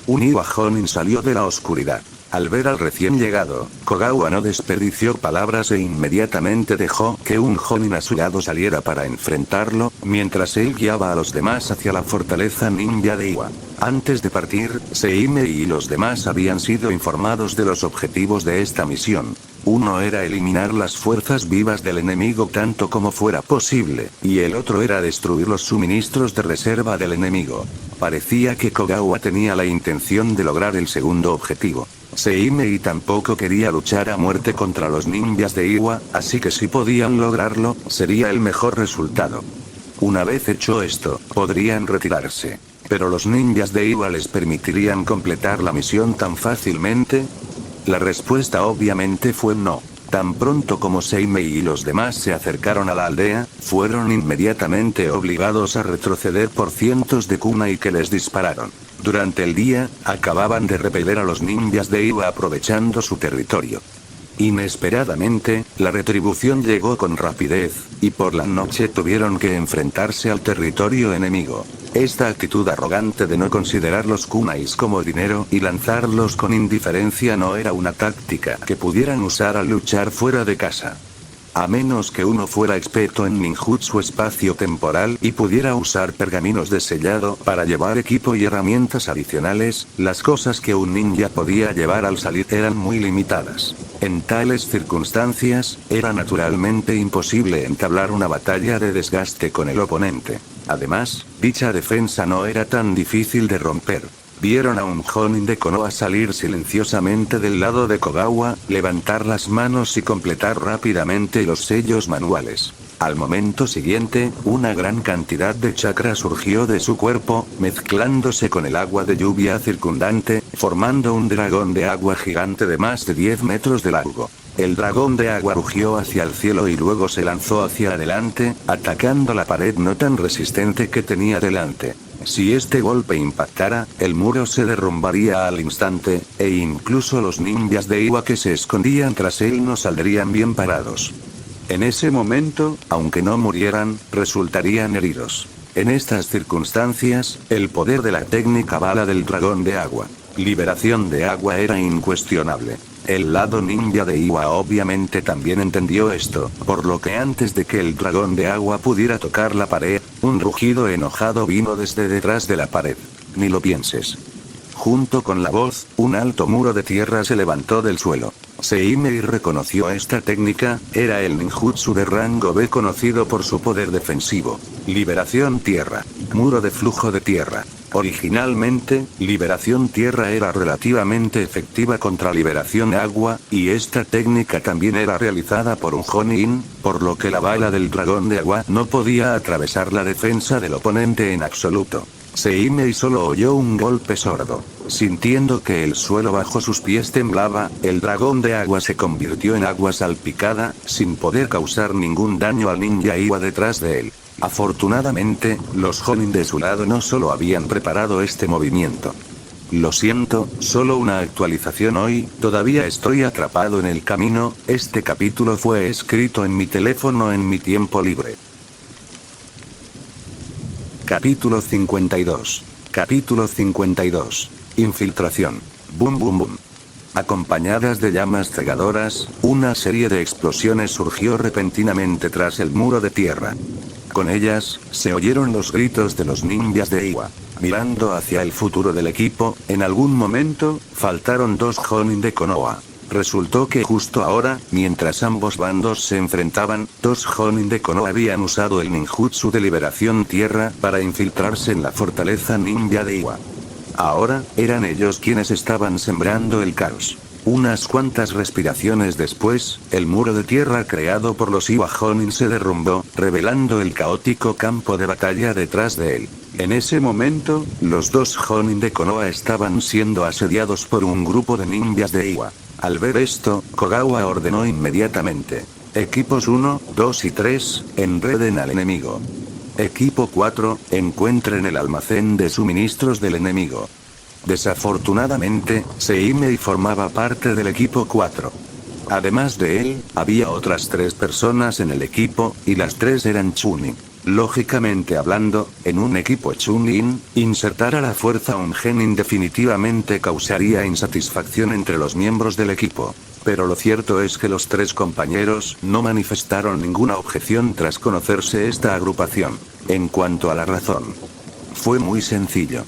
Un Iwa Jonin salió de la oscuridad. Al ver al recién llegado, Kogawa no desperdició palabras e inmediatamente dejó que un Jonin a su lado saliera para enfrentarlo, mientras él guiaba a los demás hacia la fortaleza ninja de Iwa. Antes de partir, Seimei y los demás habían sido informados de los objetivos de esta misión. Uno era eliminar las fuerzas vivas del enemigo tanto como fuera posible, y el otro era destruir los suministros de reserva del enemigo. Parecía que Kogawa tenía la intención de lograr el segundo objetivo. Seimei tampoco quería luchar a muerte contra los ninjas de Iwa, así que si podían lograrlo, sería el mejor resultado. Una vez hecho esto, podrían retirarse. ¿Pero los ninjas de Iwa les permitirían completar la misión tan fácilmente? La respuesta obviamente fue no. Tan pronto como Seimei y los demás se acercaron a la aldea, fueron inmediatamente obligados a retroceder por cientos de kunai que les dispararon. Durante el día, acababan de repeler a los ninjas de Iwa aprovechando su territorio. Inesperadamente, la retribución llegó con rapidez, y por la noche tuvieron que enfrentarse al territorio enemigo. Esta actitud arrogante de no considerar los kunais como dinero y lanzarlos con indiferencia no era una táctica que pudieran usar al luchar fuera de casa. A menos que uno fuera experto en ninjutsu espacio-temporal y pudiera usar pergaminos de sellado para llevar equipo y herramientas adicionales, las cosas que un ninja podía llevar al salir eran muy limitadas. En tales circunstancias, era naturalmente imposible entablar una batalla de desgaste con el oponente. Además, dicha defensa no era tan difícil de romper. Vieron a un Jonin de Konoha salir silenciosamente del lado de Kogawa, levantar las manos y completar rápidamente los sellos manuales. Al momento siguiente, una gran cantidad de chakra surgió de su cuerpo, mezclándose con el agua de lluvia circundante, formando un dragón de agua gigante de más de 10 metros de largo. el dragón de agua rugió hacia el cielo y luego se lanzó hacia adelante, atacando la pared no tan resistente que tenía delante. Si este golpe impactara, el muro se derrumbaría al instante, e incluso los ninjas de Iwa que se escondían tras él no saldrían bien parados. En ese momento, aunque no murieran, resultarían heridos. En estas circunstancias, el poder de la técnica bala del dragón de agua, liberación de agua, era incuestionable. El lado ninja de Iwa obviamente también entendió esto, por lo que antes de que el dragón de agua pudiera tocar la pared, un rugido enojado vino desde detrás de la pared. Ni lo pienses. Junto con la voz, un alto muro de tierra se levantó del suelo. Seimei reconoció esta técnica, era el ninjutsu de rango B conocido por su poder defensivo. Liberación tierra. Muro de flujo de tierra. Originalmente, liberación tierra era relativamente efectiva contra liberación agua, y esta técnica también era realizada por un Jonin, por lo que la bala del dragón de agua no podía atravesar la defensa del oponente en absoluto. Seimei solo oyó un golpe sordo. Sintiendo que el suelo bajo sus pies temblaba, el dragón de agua se convirtió en agua salpicada, sin poder causar ningún daño al ninja Iwa detrás de él. Afortunadamente, los Jonin de su lado no solo habían preparado este movimiento. Lo siento, solo una actualización hoy, todavía estoy atrapado en el camino, este capítulo fue escrito en mi teléfono en mi tiempo libre. Capítulo 52. Capítulo 52. Infiltración. Boom boom boom. Acompañadas de llamas cegadoras, una serie de explosiones surgió repentinamente tras el muro de tierra. Con ellas, se oyeron los gritos de los ninjas de Iwa. Mirando hacia el futuro del equipo, en algún momento, faltaron dos Jonin de Konoha. Resultó que justo ahora, mientras ambos bandos se enfrentaban, dos Jonin de Konoha habían usado el ninjutsu de liberación tierra para infiltrarse en la fortaleza ninja de Iwa. Ahora, eran ellos quienes estaban sembrando el caos. Unas cuantas respiraciones después, el muro de tierra creado por los Iwa Jonin se derrumbó, revelando el caótico campo de batalla detrás de él. En ese momento, los dos Jonin de Konoha estaban siendo asediados por un grupo de ninjas de Iwa. Al ver esto, Kogawa ordenó inmediatamente: Equipos 1, 2 y 3, enreden al enemigo. Equipo 4, encuentren el almacén de suministros del enemigo. Desafortunadamente, Seimei formaba parte del equipo 4. Además de él, había otras 3 personas en el equipo, y las 3 eran Chunin. Lógicamente hablando, en un equipo Chunin, insertar a la fuerza un genin definitivamente causaría insatisfacción entre los miembros del equipo. Pero lo cierto es que los 3 compañeros no manifestaron ninguna objeción tras conocerse esta agrupación. En cuanto a la razón, fue muy sencillo.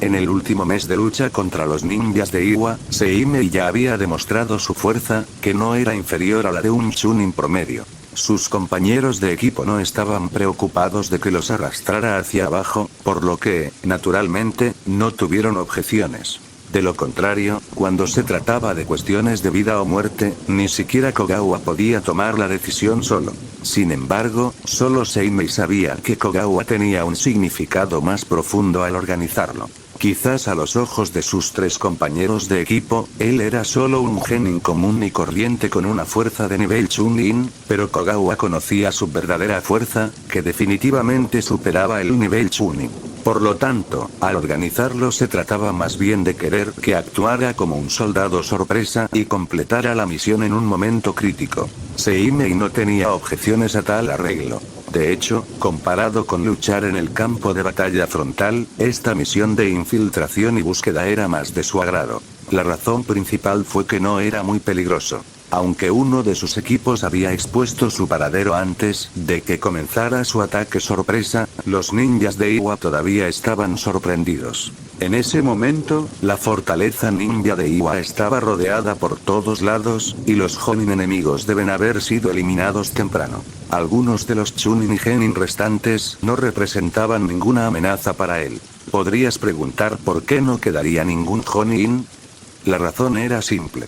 En el último mes de lucha contra los ninjas de Iwa, Seimei ya había demostrado su fuerza, que no era inferior a la de un Chunin promedio. Sus compañeros de equipo no estaban preocupados de que los arrastrara hacia abajo, por lo que, naturalmente, no tuvieron objeciones. De lo contrario, cuando se trataba de cuestiones de vida o muerte, ni siquiera Kogawa podía tomar la decisión solo. Sin embargo, solo Seimei sabía que Kogawa tenía un significado más profundo al organizarlo. Quizás a los ojos de sus 3 compañeros de equipo, él era solo un genin común y corriente con una fuerza de nivel Chunin, pero Kogawa conocía su verdadera fuerza, que definitivamente superaba el nivel Chunin. Por lo tanto, al organizarlo se trataba más bien de querer que actuara como un soldado sorpresa y completara la misión en un momento crítico. Seimei no tenía objeciones a tal arreglo. De hecho, comparado con luchar en el campo de batalla frontal, esta misión de infiltración y búsqueda era más de su agrado. La razón principal fue que no era muy peligroso. Aunque uno de sus equipos había expuesto su paradero antes de que comenzara su ataque sorpresa, los ninjas de Iwa todavía estaban sorprendidos. En ese momento, la fortaleza ninja de Iwa estaba rodeada por todos lados, y los Jonin enemigos deben haber sido eliminados temprano. Algunos de los Chunin y Genin restantes no representaban ninguna amenaza para él. ¿Podrías preguntar por qué no quedaría ningún Jonin? La razón era simple.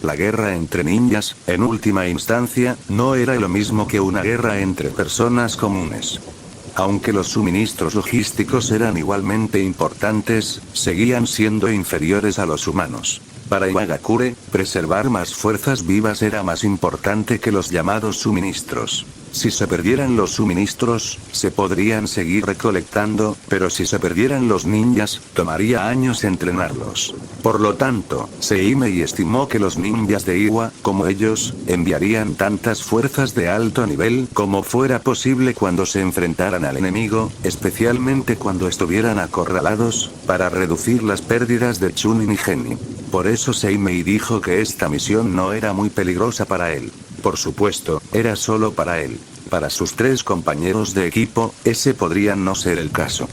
La guerra entre ninjas, en última instancia, no era lo mismo que una guerra entre personas comunes. Aunque los suministros logísticos eran igualmente importantes, seguían siendo inferiores a los humanos. Para Iwagakure, preservar más fuerzas vivas era más importante que los llamados suministros. Si se perdieran los suministros, se podrían seguir recolectando, pero si se perdieran los ninjas, tomaría años entrenarlos. Por lo tanto, Seimei estimó que los ninjas de Iwa, como ellos, enviarían tantas fuerzas de alto nivel como fuera posible cuando se enfrentaran al enemigo, especialmente cuando estuvieran acorralados, para reducir las pérdidas de Chunin y Genin. Por eso Seimei dijo que esta misión no era muy peligrosa para él. Por supuesto, era solo para él. Para sus 3 compañeros de equipo, ese podría no ser el caso.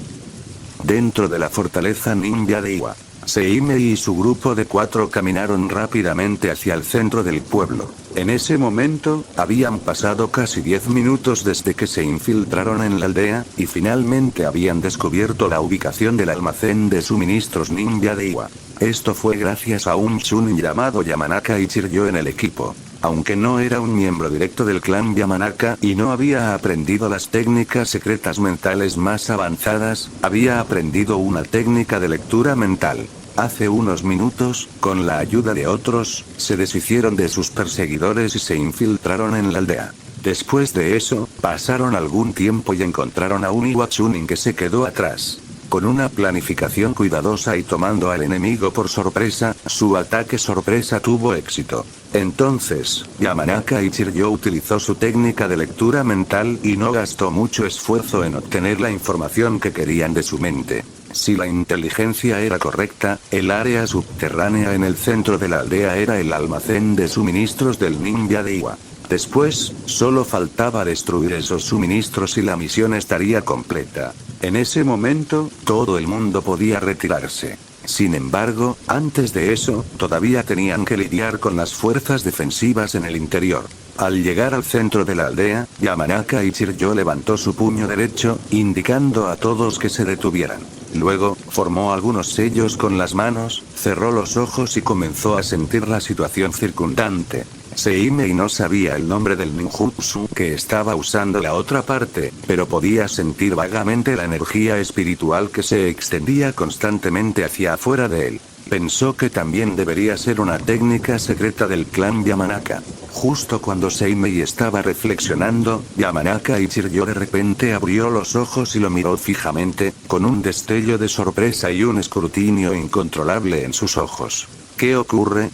Dentro de la fortaleza ninja de Iwa, Seimei y su grupo de 4 caminaron rápidamente hacia el centro del pueblo. En ese momento, habían pasado casi 10 minutos desde que se infiltraron en la aldea, y finalmente habían descubierto la ubicación del almacén de suministros ninja de Iwa. Esto fue gracias a un Chunin llamado Yamanaka Ichiryo en el equipo. Aunque no era un miembro directo del clan Yamanaka y no había aprendido las técnicas secretas mentales más avanzadas, había aprendido una técnica de lectura mental. Hace unos minutos, con la ayuda de otros, se deshicieron de sus perseguidores y se infiltraron en la aldea. Después de eso, pasaron algún tiempo y encontraron a un Iwa Chunin que se quedó atrás. Con una planificación cuidadosa y tomando al enemigo por sorpresa, su ataque sorpresa tuvo éxito. Entonces, Yamanaka Ichiryo utilizó su técnica de lectura mental y no gastó mucho esfuerzo en obtener la información que querían de su mente. Si la inteligencia era correcta, el área subterránea en el centro de la aldea era el almacén de suministros del ninja de Iwa. Después, solo faltaba destruir esos suministros y la misión estaría completa. En ese momento, todo el mundo podía retirarse. Sin embargo, antes de eso, todavía tenían que lidiar con las fuerzas defensivas en el interior. Al llegar al centro de la aldea, Yamanaka Ichiryo levantó su puño derecho, indicando a todos que se detuvieran. Luego, formó algunos sellos con las manos, cerró los ojos y comenzó a sentir la situación circundante. Seimei no sabía el nombre del ninjutsu que estaba usando la otra parte, pero podía sentir vagamente la energía espiritual que se extendía constantemente hacia afuera de él. Pensó que también debería ser una técnica secreta del clan Yamanaka. Justo cuando Seimei estaba reflexionando, Yamanaka Ichiryo de repente abrió los ojos y lo miró fijamente, con un destello de sorpresa y un escrutinio incontrolable en sus ojos. ¿Qué ocurre?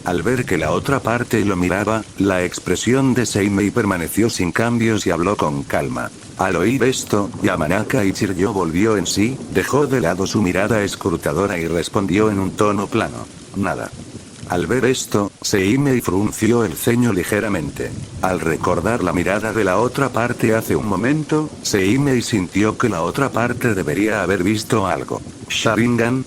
Al ver que la otra parte lo miraba, la expresión de Seimei permaneció sin cambios y habló con calma. Al oír esto, Yamanaka Ichiryo volvió en sí, dejó de lado su mirada escrutadora y respondió en un tono plano. Nada. Al ver esto, Seimei frunció el ceño ligeramente. Al recordar la mirada de la otra parte hace un momento, Seimei sintió que la otra parte debería haber visto algo. ¿Sharingan?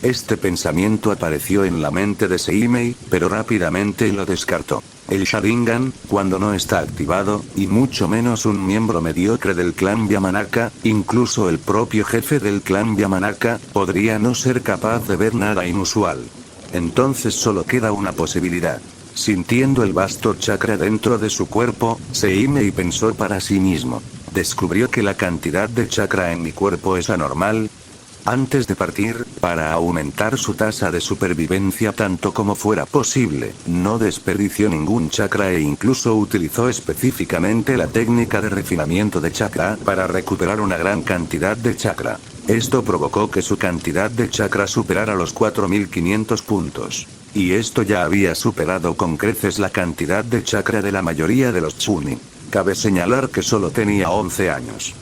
Este pensamiento apareció en la mente de Seimei, pero rápidamente lo descartó. El Sharingan, cuando no está activado, y mucho menos un miembro mediocre del clan Yamanaka, incluso el propio jefe del clan Yamanaka, podría no ser capaz de ver nada inusual. Entonces solo queda una posibilidad. Sintiendo el vasto chakra dentro de su cuerpo, Seimei pensó para sí mismo. ¿Descubrió que la cantidad de chakra en mi cuerpo es anormal? Antes de partir, para aumentar su tasa de supervivencia tanto como fuera posible, no desperdició ningún chakra e incluso utilizó específicamente la técnica de refinamiento de chakra para recuperar una gran cantidad de chakra. Esto provocó que su cantidad de chakra superara los 4500 puntos. Y esto ya había superado con creces la cantidad de chakra de la mayoría de los Chunin. Cabe señalar que solo tenía 11 años.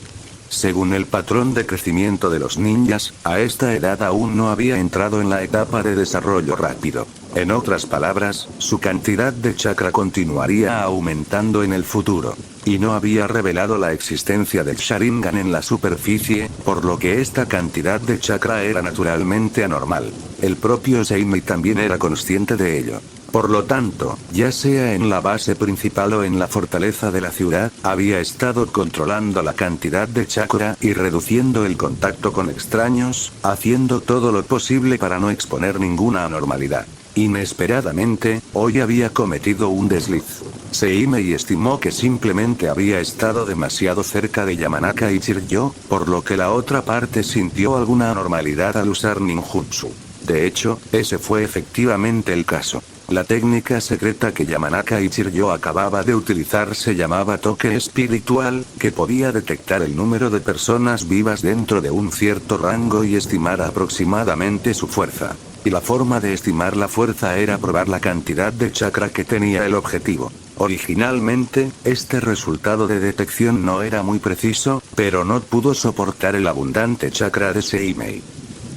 Según el patrón de crecimiento de los ninjas, a esta edad aún no había entrado en la etapa de desarrollo rápido. En otras palabras, su cantidad de chakra continuaría aumentando en el futuro. Y no había revelado la existencia del Sharingan en la superficie, por lo que esta cantidad de chakra era naturalmente anormal. El propio Seimei también era consciente de ello. Por lo tanto, ya sea en la base principal o en la fortaleza de la ciudad, había estado controlando la cantidad de chakra y reduciendo el contacto con extraños, haciendo todo lo posible para no exponer ninguna anormalidad. Inesperadamente, hoy había cometido un desliz. Seimei estimó que simplemente había estado demasiado cerca de Yamanaka Ichiryo, por lo que la otra parte sintió alguna anormalidad al usar ninjutsu. De hecho, ese fue efectivamente el caso. La técnica secreta que Yamanaka Ichiryo acababa de utilizar se llamaba toque espiritual, que podía detectar el número de personas vivas dentro de un cierto rango y estimar aproximadamente su fuerza. Y la forma de estimar la fuerza era probar la cantidad de chakra que tenía el objetivo. Originalmente, este resultado de detección no era muy preciso, pero no pudo soportar el abundante chakra de Seimei.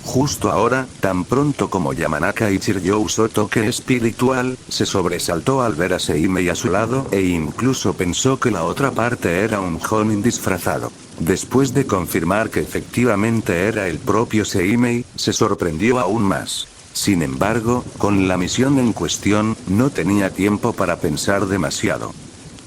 Justo ahora, tan pronto como Yamanaka Ichiryo usó toque espiritual, se sobresaltó al ver a Seimei a su lado e incluso pensó que la otra parte era un Jonin disfrazado. Después de confirmar que efectivamente era el propio Seimei, se sorprendió aún más. Sin embargo, con la misión en cuestión, no tenía tiempo para pensar demasiado.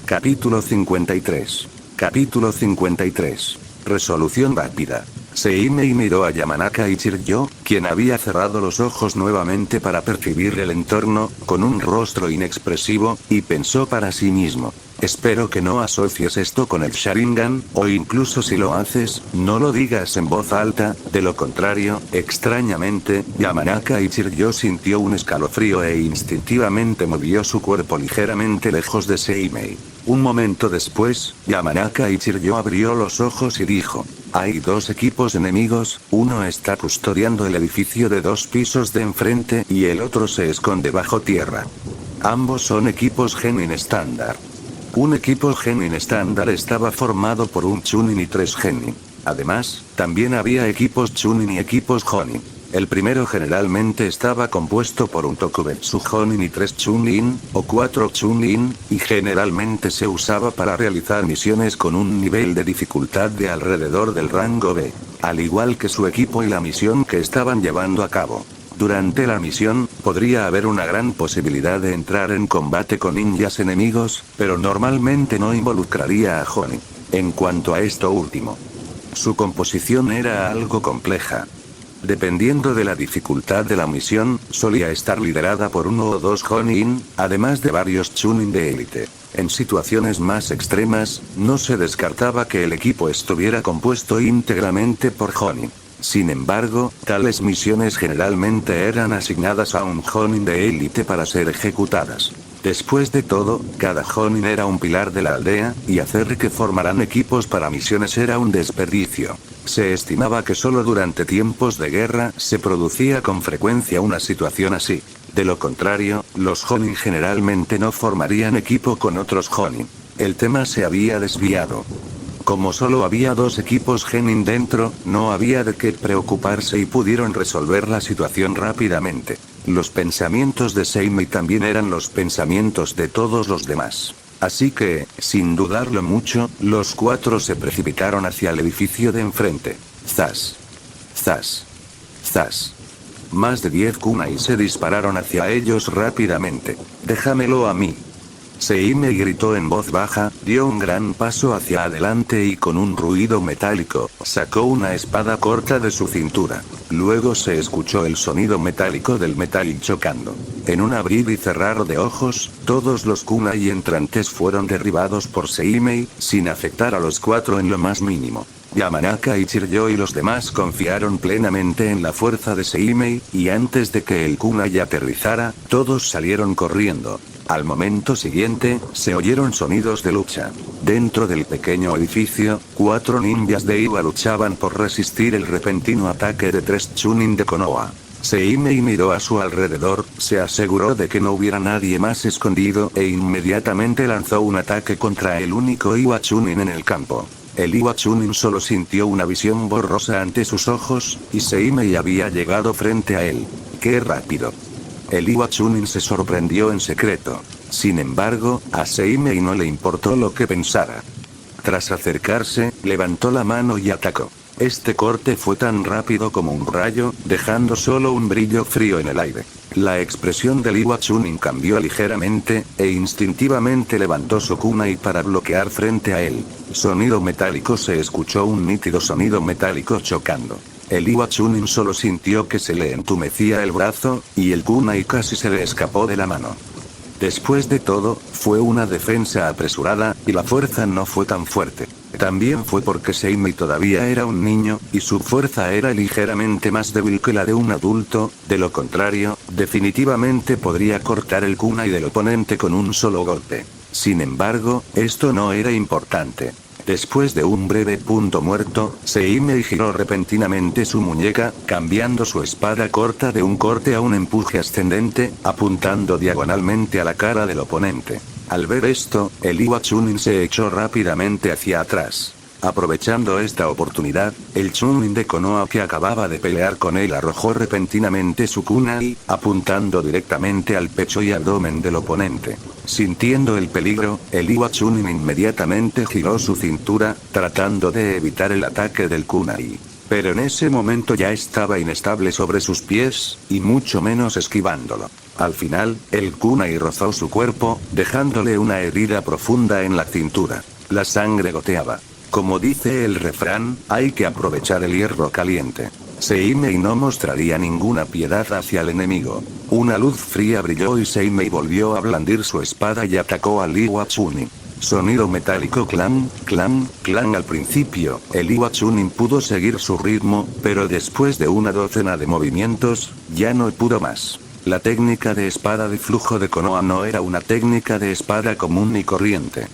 Capítulo 53. Capítulo 53. Resolución rápida. Seimei miró a Yamanaka Ichiryo, quien había cerrado los ojos nuevamente para percibir el entorno, con un rostro inexpresivo, y pensó para sí mismo. Espero que no asocies esto con el Sharingan, o incluso si lo haces, no lo digas en voz alta, de lo contrario, extrañamente, Yamanaka Ichiryo sintió un escalofrío e instintivamente movió su cuerpo ligeramente lejos de Seimei. Un momento después, Yamanaka Ichiryo abrió los ojos y dijo: hay dos equipos enemigos, uno está custodiando el edificio de 2 pisos de enfrente y el otro se esconde bajo tierra. Ambos son equipos Genin estándar. Un equipo Genin estándar estaba formado por un Chunin y 3 Genin. Además, también había equipos Chunin y equipos Jonin. El primero generalmente estaba compuesto por un Tokubetsu Jonin y 3 Chunin, o 4 Chunin, y generalmente se usaba para realizar misiones con un nivel de dificultad de alrededor del rango B, al igual que su equipo y la misión que estaban llevando a cabo. Durante la misión, podría haber una gran posibilidad de entrar en combate con ninjas enemigos, pero normalmente no involucraría a Jonin. En cuanto a esto último, su composición era algo compleja. Dependiendo de la dificultad de la misión, solía estar liderada por 1 o 2 Jonin, además de varios Chunin de élite. En situaciones más extremas, no se descartaba que el equipo estuviera compuesto íntegramente por Jonin. Sin embargo, tales misiones generalmente eran asignadas a un Jonin de élite para ser ejecutadas. Después de todo, cada Jonin era un pilar de la aldea, y hacer que formaran equipos para misiones era un desperdicio. Se estimaba que solo durante tiempos de guerra se producía con frecuencia una situación así. De lo contrario, los Jonin generalmente no formarían equipo con otros Jonin. El tema se había desviado. Como solo había 2 equipos Genin dentro, no había de qué preocuparse y pudieron resolver la situación rápidamente. Los pensamientos de Seimei también eran los pensamientos de todos los demás. Así que, sin dudarlo mucho, los 4 se precipitaron hacia el edificio de enfrente. Zas. Zas. Zas. Más de 10 kunai se dispararon hacia ellos rápidamente. Déjamelo a mí. Seimei gritó en voz baja, dio un gran paso hacia adelante y con un ruido metálico, sacó una espada corta de su cintura. Luego se escuchó el sonido metálico del metal chocando. En un abrir y cerrar de ojos, todos los kunai entrantes fueron derribados por Seimei, sin afectar a los 4 en lo más mínimo. Yamanaka Ichiryo y los demás confiaron plenamente en la fuerza de Seimei, y antes de que el kunai aterrizara, todos salieron corriendo. Al momento siguiente, se oyeron sonidos de lucha. Dentro del pequeño edificio, 4 ninjas de Iwa luchaban por resistir el repentino ataque de 3 Chunin de Konoha. Seimei miró a su alrededor, se aseguró de que no hubiera nadie más escondido e inmediatamente lanzó un ataque contra el único Iwa Chunin en el campo. El Iwa Chunin solo sintió una visión borrosa ante sus ojos, y Seimei había llegado frente a él. ¡Qué rápido! El Iwa Chunin se sorprendió en secreto. Sin embargo, a Seimei no le importó lo que pensara. Tras acercarse, levantó la mano y atacó. Este corte fue tan rápido como un rayo, dejando solo un brillo frío en el aire. La expresión del Iwa Chunin cambió ligeramente, e instintivamente levantó su kunai para bloquear frente a él. Sonido metálico, se escuchó un nítido sonido metálico chocando. El Iwa Chunin solo sintió que se le entumecía el brazo, y el kunai casi se le escapó de la mano. Después de todo, fue una defensa apresurada, y la fuerza no fue tan fuerte. También fue porque Seimei todavía era un niño, y su fuerza era ligeramente más débil que la de un adulto, de lo contrario, definitivamente podría cortar el kunai del oponente con un solo golpe. Sin embargo, esto no era importante. Después de un breve punto muerto, Seimei giró repentinamente su muñeca, cambiando su espada corta de un corte a un empuje ascendente, apuntando diagonalmente a la cara del oponente. Al ver esto, el Iwa Chunin se echó rápidamente hacia atrás. Aprovechando esta oportunidad, el Chunin de Konoha que acababa de pelear con él arrojó repentinamente su kunai, apuntando directamente al pecho y abdomen del oponente. Sintiendo el peligro, el Iwa Chunin inmediatamente giró su cintura, tratando de evitar el ataque del kunai. Pero en ese momento ya estaba inestable sobre sus pies, y mucho menos esquivándolo. Al final, el kunai rozó su cuerpo, dejándole una herida profunda en la cintura. La sangre goteaba. Como dice el refrán, hay que aprovechar el hierro caliente. Seimei no mostraría ninguna piedad hacia el enemigo. Una luz fría brilló y Seimei volvió a blandir su espada y atacó al Iwa Chunin. Sonido metálico clan, clan, clan al principio, el Iwa Chunin pudo seguir su ritmo, pero después de una docena de movimientos, ya no pudo más. La técnica de espada de flujo de Konoha no era una técnica de espada común y corriente.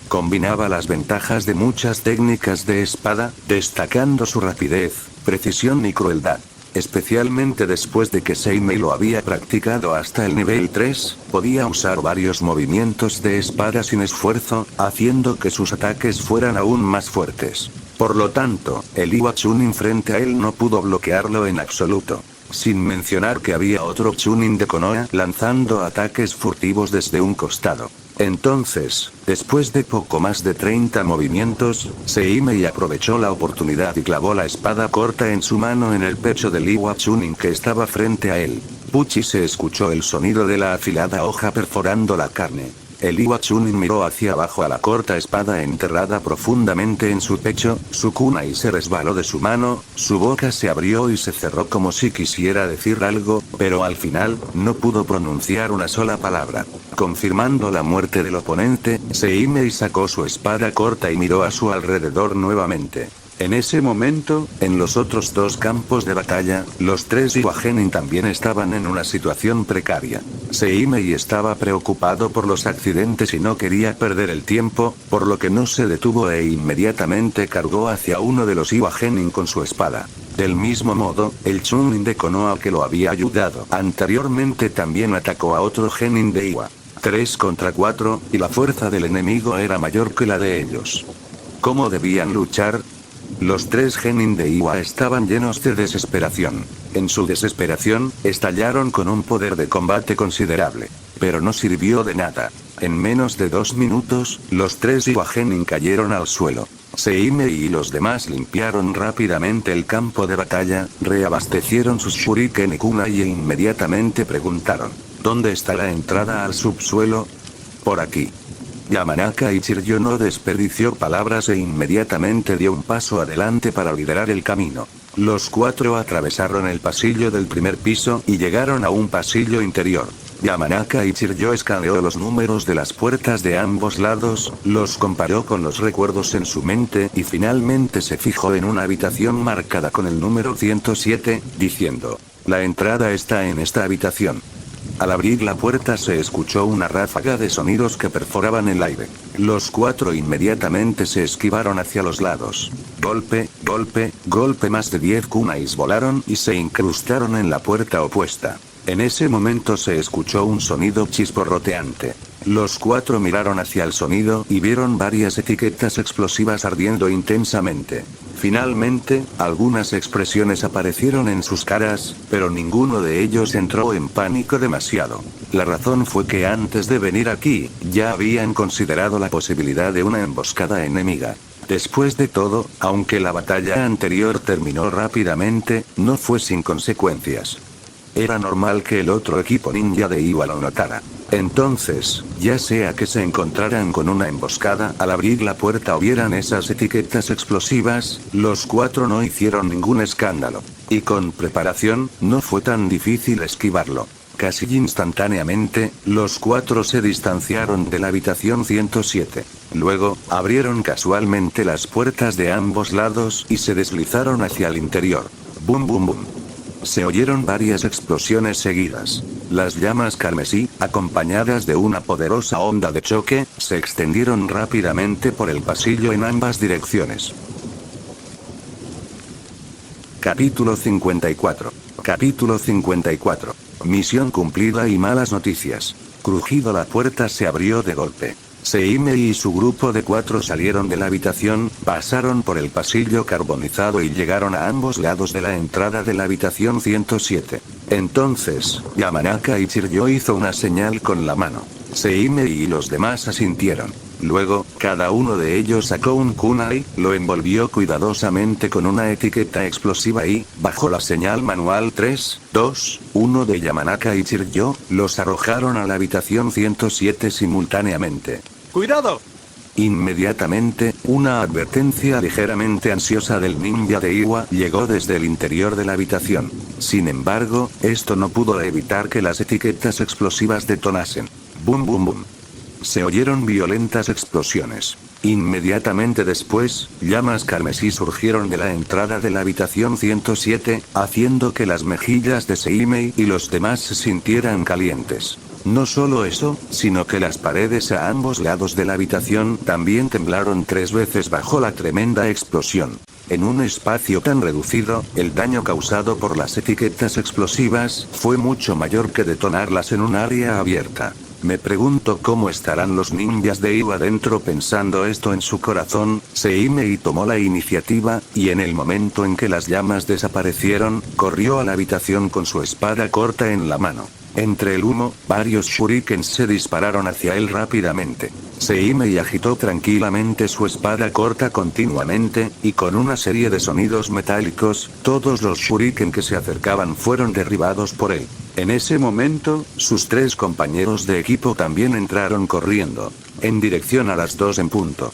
Combinaba las ventajas de muchas técnicas de espada, destacando su rapidez, precisión y crueldad. Especialmente después de que Seimei lo había practicado hasta el nivel 3, podía usar varios movimientos de espada sin esfuerzo, haciendo que sus ataques fueran aún más fuertes. Por lo tanto, el Iwa Chunin frente a él no pudo bloquearlo en absoluto. Sin mencionar que había otro Chunin de Konoha lanzando ataques furtivos desde un costado. Entonces, después de poco más de 30 movimientos, Seimei aprovechó la oportunidad y clavó la espada corta en su mano en el pecho del Iwa Chunin que estaba frente a él. Puchi se escuchó el sonido de la afilada hoja perforando la carne. El Iwa Chunin miró hacia abajo a la corta espada enterrada profundamente en su pecho, su kunai se resbaló de su mano, su boca se abrió y se cerró como si quisiera decir algo, pero al final, no pudo pronunciar una sola palabra. Confirmando la muerte del oponente, Seimei sacó su espada corta y miró a su alrededor nuevamente. En ese momento, en los otros dos campos de batalla, los tres Iwa Genin también estaban en una situación precaria. Seimei estaba preocupado por los accidentes y no quería perder el tiempo, por lo que no se detuvo e inmediatamente cargó hacia uno de los Iwa Genin con su espada. Del mismo modo, el Chunin de Konoha que lo había ayudado anteriormente también atacó a otro Genin de Iwa. 3 contra 4, y la fuerza del enemigo era mayor que la de ellos. ¿Cómo debían luchar? Los tres Genin de Iwa estaban llenos de desesperación. En su desesperación, estallaron con un poder de combate considerable. Pero no sirvió de nada. En menos de 2 minutos, los tres Iwa Genin cayeron al suelo. Seimei y los demás limpiaron rápidamente el campo de batalla, reabastecieron sus shuriken y kunai e inmediatamente preguntaron: ¿dónde está la entrada al subsuelo? Por aquí. Yamanaka Ichiryo no desperdició palabras e inmediatamente dio un paso adelante para liderar el camino. Los cuatro atravesaron el pasillo del primer piso y llegaron a un pasillo interior. Yamanaka Ichiryo escaneó los números de las puertas de ambos lados, los comparó con los recuerdos en su mente y finalmente se fijó en una habitación marcada con el número 107, diciendo: la entrada está en esta habitación. Al abrir la puerta se escuchó una ráfaga de sonidos que perforaban el aire. Los cuatro inmediatamente se esquivaron hacia los lados. Golpe, golpe, golpe, más de 10 kunais volaron y se incrustaron en la puerta opuesta. En ese momento se escuchó un sonido chisporroteante. Los cuatro miraron hacia el sonido y vieron varias etiquetas explosivas ardiendo intensamente. Finalmente, algunas expresiones aparecieron en sus caras, pero ninguno de ellos entró en pánico demasiado. La razón fue que antes de venir aquí, ya habían considerado la posibilidad de una emboscada enemiga. Después de todo, aunque la batalla anterior terminó rápidamente, no fue sin consecuencias. Era normal que el otro equipo ninja de Iwa lo notara. Entonces, ya sea que se encontraran con una emboscada al abrir la puerta o vieran esas etiquetas explosivas, los cuatro no hicieron ningún escándalo. Y con preparación, no fue tan difícil esquivarlo. Casi instantáneamente, los cuatro se distanciaron de la habitación 107. Luego, abrieron casualmente las puertas de ambos lados y se deslizaron hacia el interior. Bum bum bum. Se oyeron varias explosiones seguidas. Las llamas carmesí, acompañadas de una poderosa onda de choque, se extendieron rápidamente por el pasillo en ambas direcciones. Capítulo 54. Capítulo 54. Misión cumplida y malas noticias. Crujido, la puerta se abrió de golpe. Seimei y su grupo de 4 salieron de la habitación, pasaron por el pasillo carbonizado y llegaron a ambos lados de la entrada de la habitación 107. Entonces, Yamanaka y Chiryo hizo una señal con la mano. Seimei y los demás asintieron. Luego, cada uno de ellos sacó un kunai, lo envolvió cuidadosamente con una etiqueta explosiva y, bajo la señal manual 3, 2, 1 de Yamanaka y Chiryo, los arrojaron a la habitación 107 simultáneamente. ¡Cuidado! Inmediatamente, una advertencia ligeramente ansiosa del ninja de Iwa llegó desde el interior de la habitación. Sin embargo, esto no pudo evitar que las etiquetas explosivas detonasen. Bum bum bum. Se oyeron violentas explosiones. Inmediatamente después, llamas carmesí surgieron de la entrada de la habitación 107, haciendo que las mejillas de Seimei y los demás se sintieran calientes. No solo eso, sino que las paredes a ambos lados de la habitación también temblaron 3 veces bajo la tremenda explosión. En un espacio tan reducido, el daño causado por las etiquetas explosivas fue mucho mayor que detonarlas en un área abierta. Me pregunto cómo estarán los ninjas de Iwa dentro. Pensando esto en su corazón, Seimei tomó la iniciativa, y en el momento en que las llamas desaparecieron, corrió a la habitación con su espada corta en la mano. Entre el humo, varios shurikens se dispararon hacia él rápidamente. Seimei agitó tranquilamente su espada corta continuamente, y con una serie de sonidos metálicos, todos los shuriken que se acercaban fueron derribados por él. En ese momento, sus 3 compañeros de equipo también entraron corriendo, en dirección a las 2 en punto.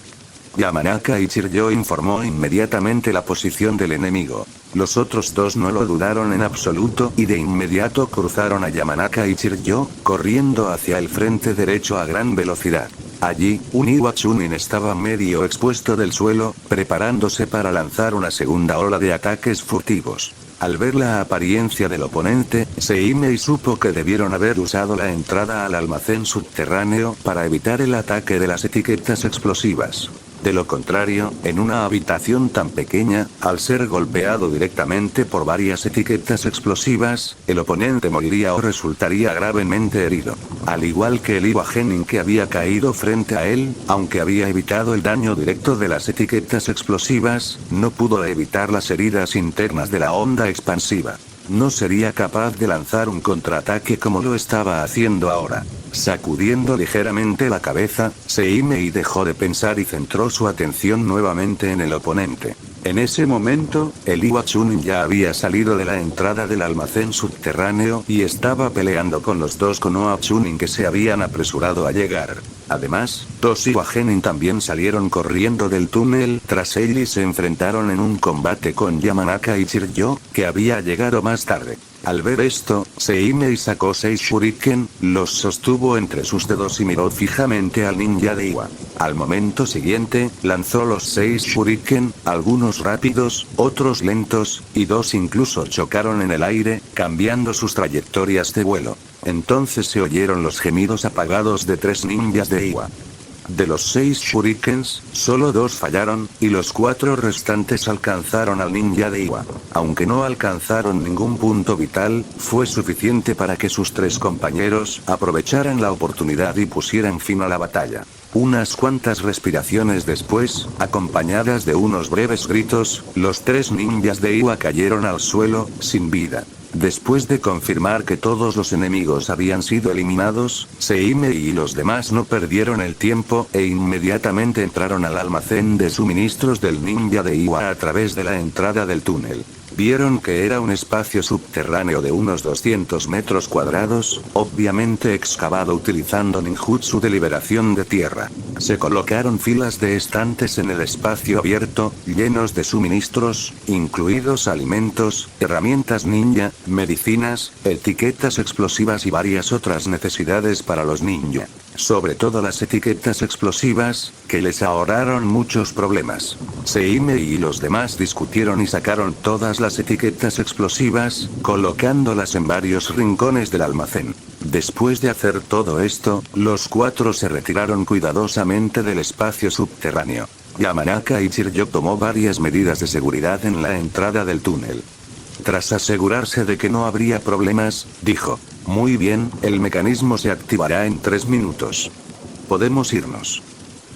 Yamanaka y Chiryo informó inmediatamente la posición del enemigo. Los otros 2 no lo dudaron en absoluto y de inmediato cruzaron a Yamanaka y Chiryo, corriendo hacia el frente derecho a gran velocidad. Allí, un Iwa Chunin estaba medio expuesto del suelo, preparándose para lanzar una segunda ola de ataques furtivos. Al ver la apariencia del oponente, Seimei supo que debieron haber usado la entrada al almacén subterráneo para evitar el ataque de las etiquetas explosivas. De lo contrario, en una habitación tan pequeña, al ser golpeado directamente por varias etiquetas explosivas, el oponente moriría o resultaría gravemente herido. Al igual que el Iwa Genin que había caído frente a él, aunque había evitado el daño directo de las etiquetas explosivas, no pudo evitar las heridas internas de la onda expansiva. No sería capaz de lanzar un contraataque como lo estaba haciendo ahora. Sacudiendo ligeramente la cabeza, Seimei dejó de pensar y centró su atención nuevamente en el oponente. En ese momento, el Iwa Chunin ya había salido de la entrada del almacén subterráneo y estaba peleando con los 2 Konoha Chunin que se habían apresurado a llegar. Además, 2 Iwa Genin también salieron corriendo del túnel tras él y se enfrentaron en un combate con Yamanaka y Chiryo, que había llegado más tarde. Al ver esto, Seimei sacó 6 shuriken, los sostuvo entre sus dedos y miró fijamente al ninja de Iwa. Al momento siguiente, lanzó los 6 shuriken, algunos rápidos, otros lentos, y 2 incluso chocaron en el aire, cambiando sus trayectorias de vuelo. Entonces se oyeron los gemidos apagados de 3 ninjas de Iwa. De los 6 shurikens, solo 2 fallaron, y los 4 restantes alcanzaron al ninja de Iwa. Aunque no alcanzaron ningún punto vital, fue suficiente para que sus 3 compañeros aprovecharan la oportunidad y pusieran fin a la batalla. Unas cuantas respiraciones después, acompañadas de unos breves gritos, los 3 ninjas de Iwa cayeron al suelo, sin vida. Después de confirmar que todos los enemigos habían sido eliminados, Seimei y los demás no perdieron el tiempo e inmediatamente entraron al almacén de suministros del ninja de Iwa a través de la entrada del túnel. Vieron que era un espacio subterráneo de unos 200 metros cuadrados, obviamente excavado utilizando ninjutsu de liberación de tierra. Se colocaron filas de estantes en el espacio abierto, llenos de suministros, incluidos alimentos, herramientas ninja, medicinas, etiquetas explosivas y varias otras necesidades para los ninja. Sobre todo las etiquetas explosivas, que les ahorraron muchos problemas. Seime y los demás discutieron y sacaron todas las etiquetas explosivas, colocándolas en varios rincones del almacén. Después de hacer todo esto, los cuatro se retiraron cuidadosamente del espacio subterráneo. Yamanaka y Shiryo tomó varias medidas de seguridad en la entrada del túnel. Tras asegurarse de que no habría problemas, dijo: muy bien, el mecanismo se activará en 3 minutos. Podemos irnos.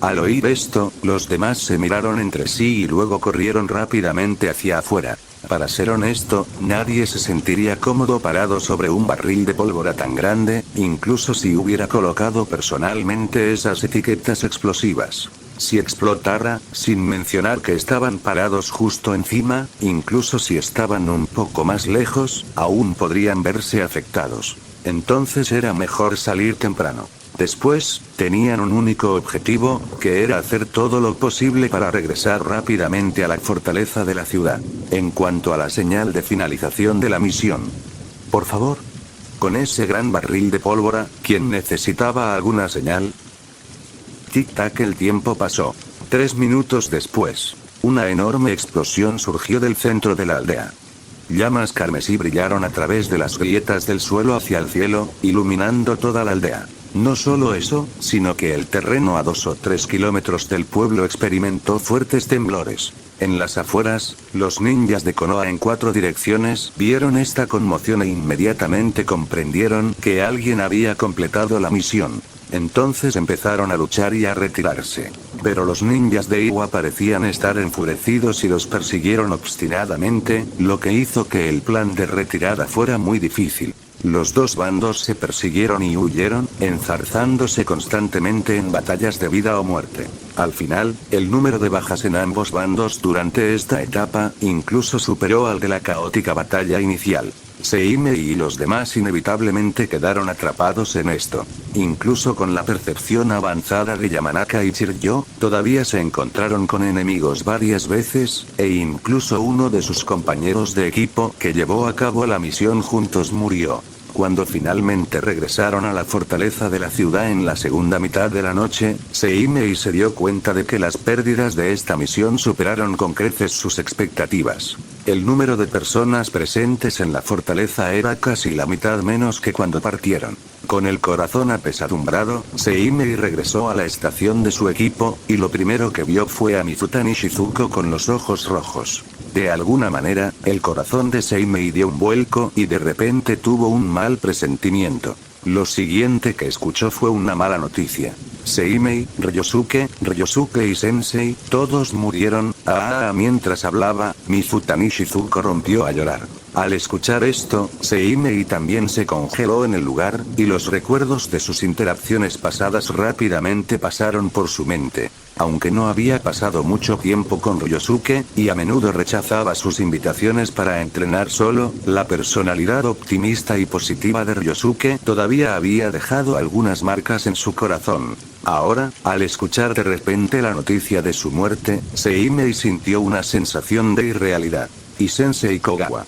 Al oír esto, los demás se miraron entre sí y luego corrieron rápidamente hacia afuera. Para ser honesto, nadie se sentiría cómodo parado sobre un barril de pólvora tan grande, incluso si hubiera colocado personalmente esas etiquetas explosivas. Si explotara, sin mencionar que estaban parados justo encima, incluso si estaban un poco más lejos, aún podrían verse afectados. Entonces era mejor salir temprano. Después, tenían un único objetivo, que era hacer todo lo posible para regresar rápidamente a la fortaleza de la ciudad. En cuanto a la señal de finalización de la misión. Por favor. Con ese gran barril de pólvora, ¿quién necesitaba alguna señal? Tic-tac, el tiempo pasó. 3 minutos después, una enorme explosión surgió del centro de la aldea. Llamas carmesí brillaron a través de las grietas del suelo hacia el cielo, iluminando toda la aldea. No solo eso, sino que el terreno a 2 o 3 kilómetros del pueblo experimentó fuertes temblores. En las afueras, los ninjas de Konoha en 4 direcciones vieron esta conmoción e inmediatamente comprendieron que alguien había completado la misión. Entonces empezaron a luchar y a retirarse. Pero los ninjas de Iwa parecían estar enfurecidos y los persiguieron obstinadamente, lo que hizo que el plan de retirada fuera muy difícil. Los dos bandos se persiguieron y huyeron, enzarzándose constantemente en batallas de vida o muerte. Al final, el número de bajas en ambos bandos durante esta etapa, incluso superó al de la caótica batalla inicial. Seime y los demás inevitablemente quedaron atrapados en esto. Incluso con la percepción avanzada de Yamanaka y Shiryo, todavía se encontraron con enemigos varias veces, e incluso uno de sus compañeros de equipo que llevó a cabo la misión juntos murió. Cuando finalmente regresaron a la fortaleza de la ciudad en la segunda mitad de la noche, Seimei se dio cuenta de que las pérdidas de esta misión superaron con creces sus expectativas. El número de personas presentes en la fortaleza era casi la mitad menos que cuando partieron. Con el corazón apesadumbrado, Seimei regresó a la estación de su equipo, y lo primero que vio fue a Mifutani Shizuko con los ojos rojos. De alguna manera, el corazón de Seimei dio un vuelco y de repente tuvo un mal presentimiento. Lo siguiente que escuchó fue una mala noticia. Seimei, Ryosuke y Sensei, todos murieron. Mientras hablaba, Mifutani Shizuko rompió a llorar. Al escuchar esto, Seimei también se congeló en el lugar, y los recuerdos de sus interacciones pasadas rápidamente pasaron por su mente. Aunque no había pasado mucho tiempo con Ryosuke, y a menudo rechazaba sus invitaciones para entrenar solo, la personalidad optimista y positiva de Ryosuke todavía había dejado algunas marcas en su corazón. Ahora, al escuchar de repente la noticia de su muerte, Seimei sintió una sensación de irrealidad. Y Sensei Kogawa,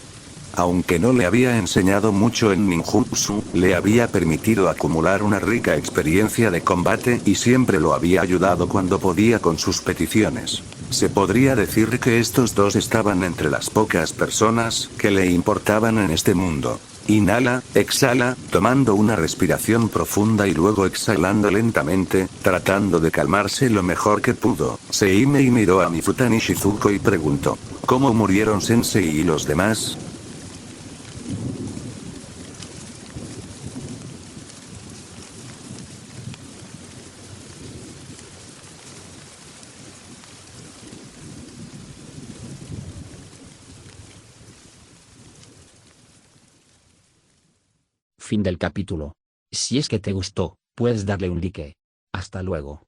aunque no le había enseñado mucho en ninjutsu, le había permitido acumular una rica experiencia de combate y siempre lo había ayudado cuando podía con sus peticiones. Se podría decir que estos dos estaban entre las pocas personas que le importaban en este mundo. Inhala, exhala, tomando una respiración profunda y luego exhalando lentamente, tratando de calmarse lo mejor que pudo. Seimei miró a Mifutani Shizuko y preguntó: ¿cómo murieron Sensei y los demás? Fin del capítulo. Si es que te gustó, puedes darle un like. Hasta luego.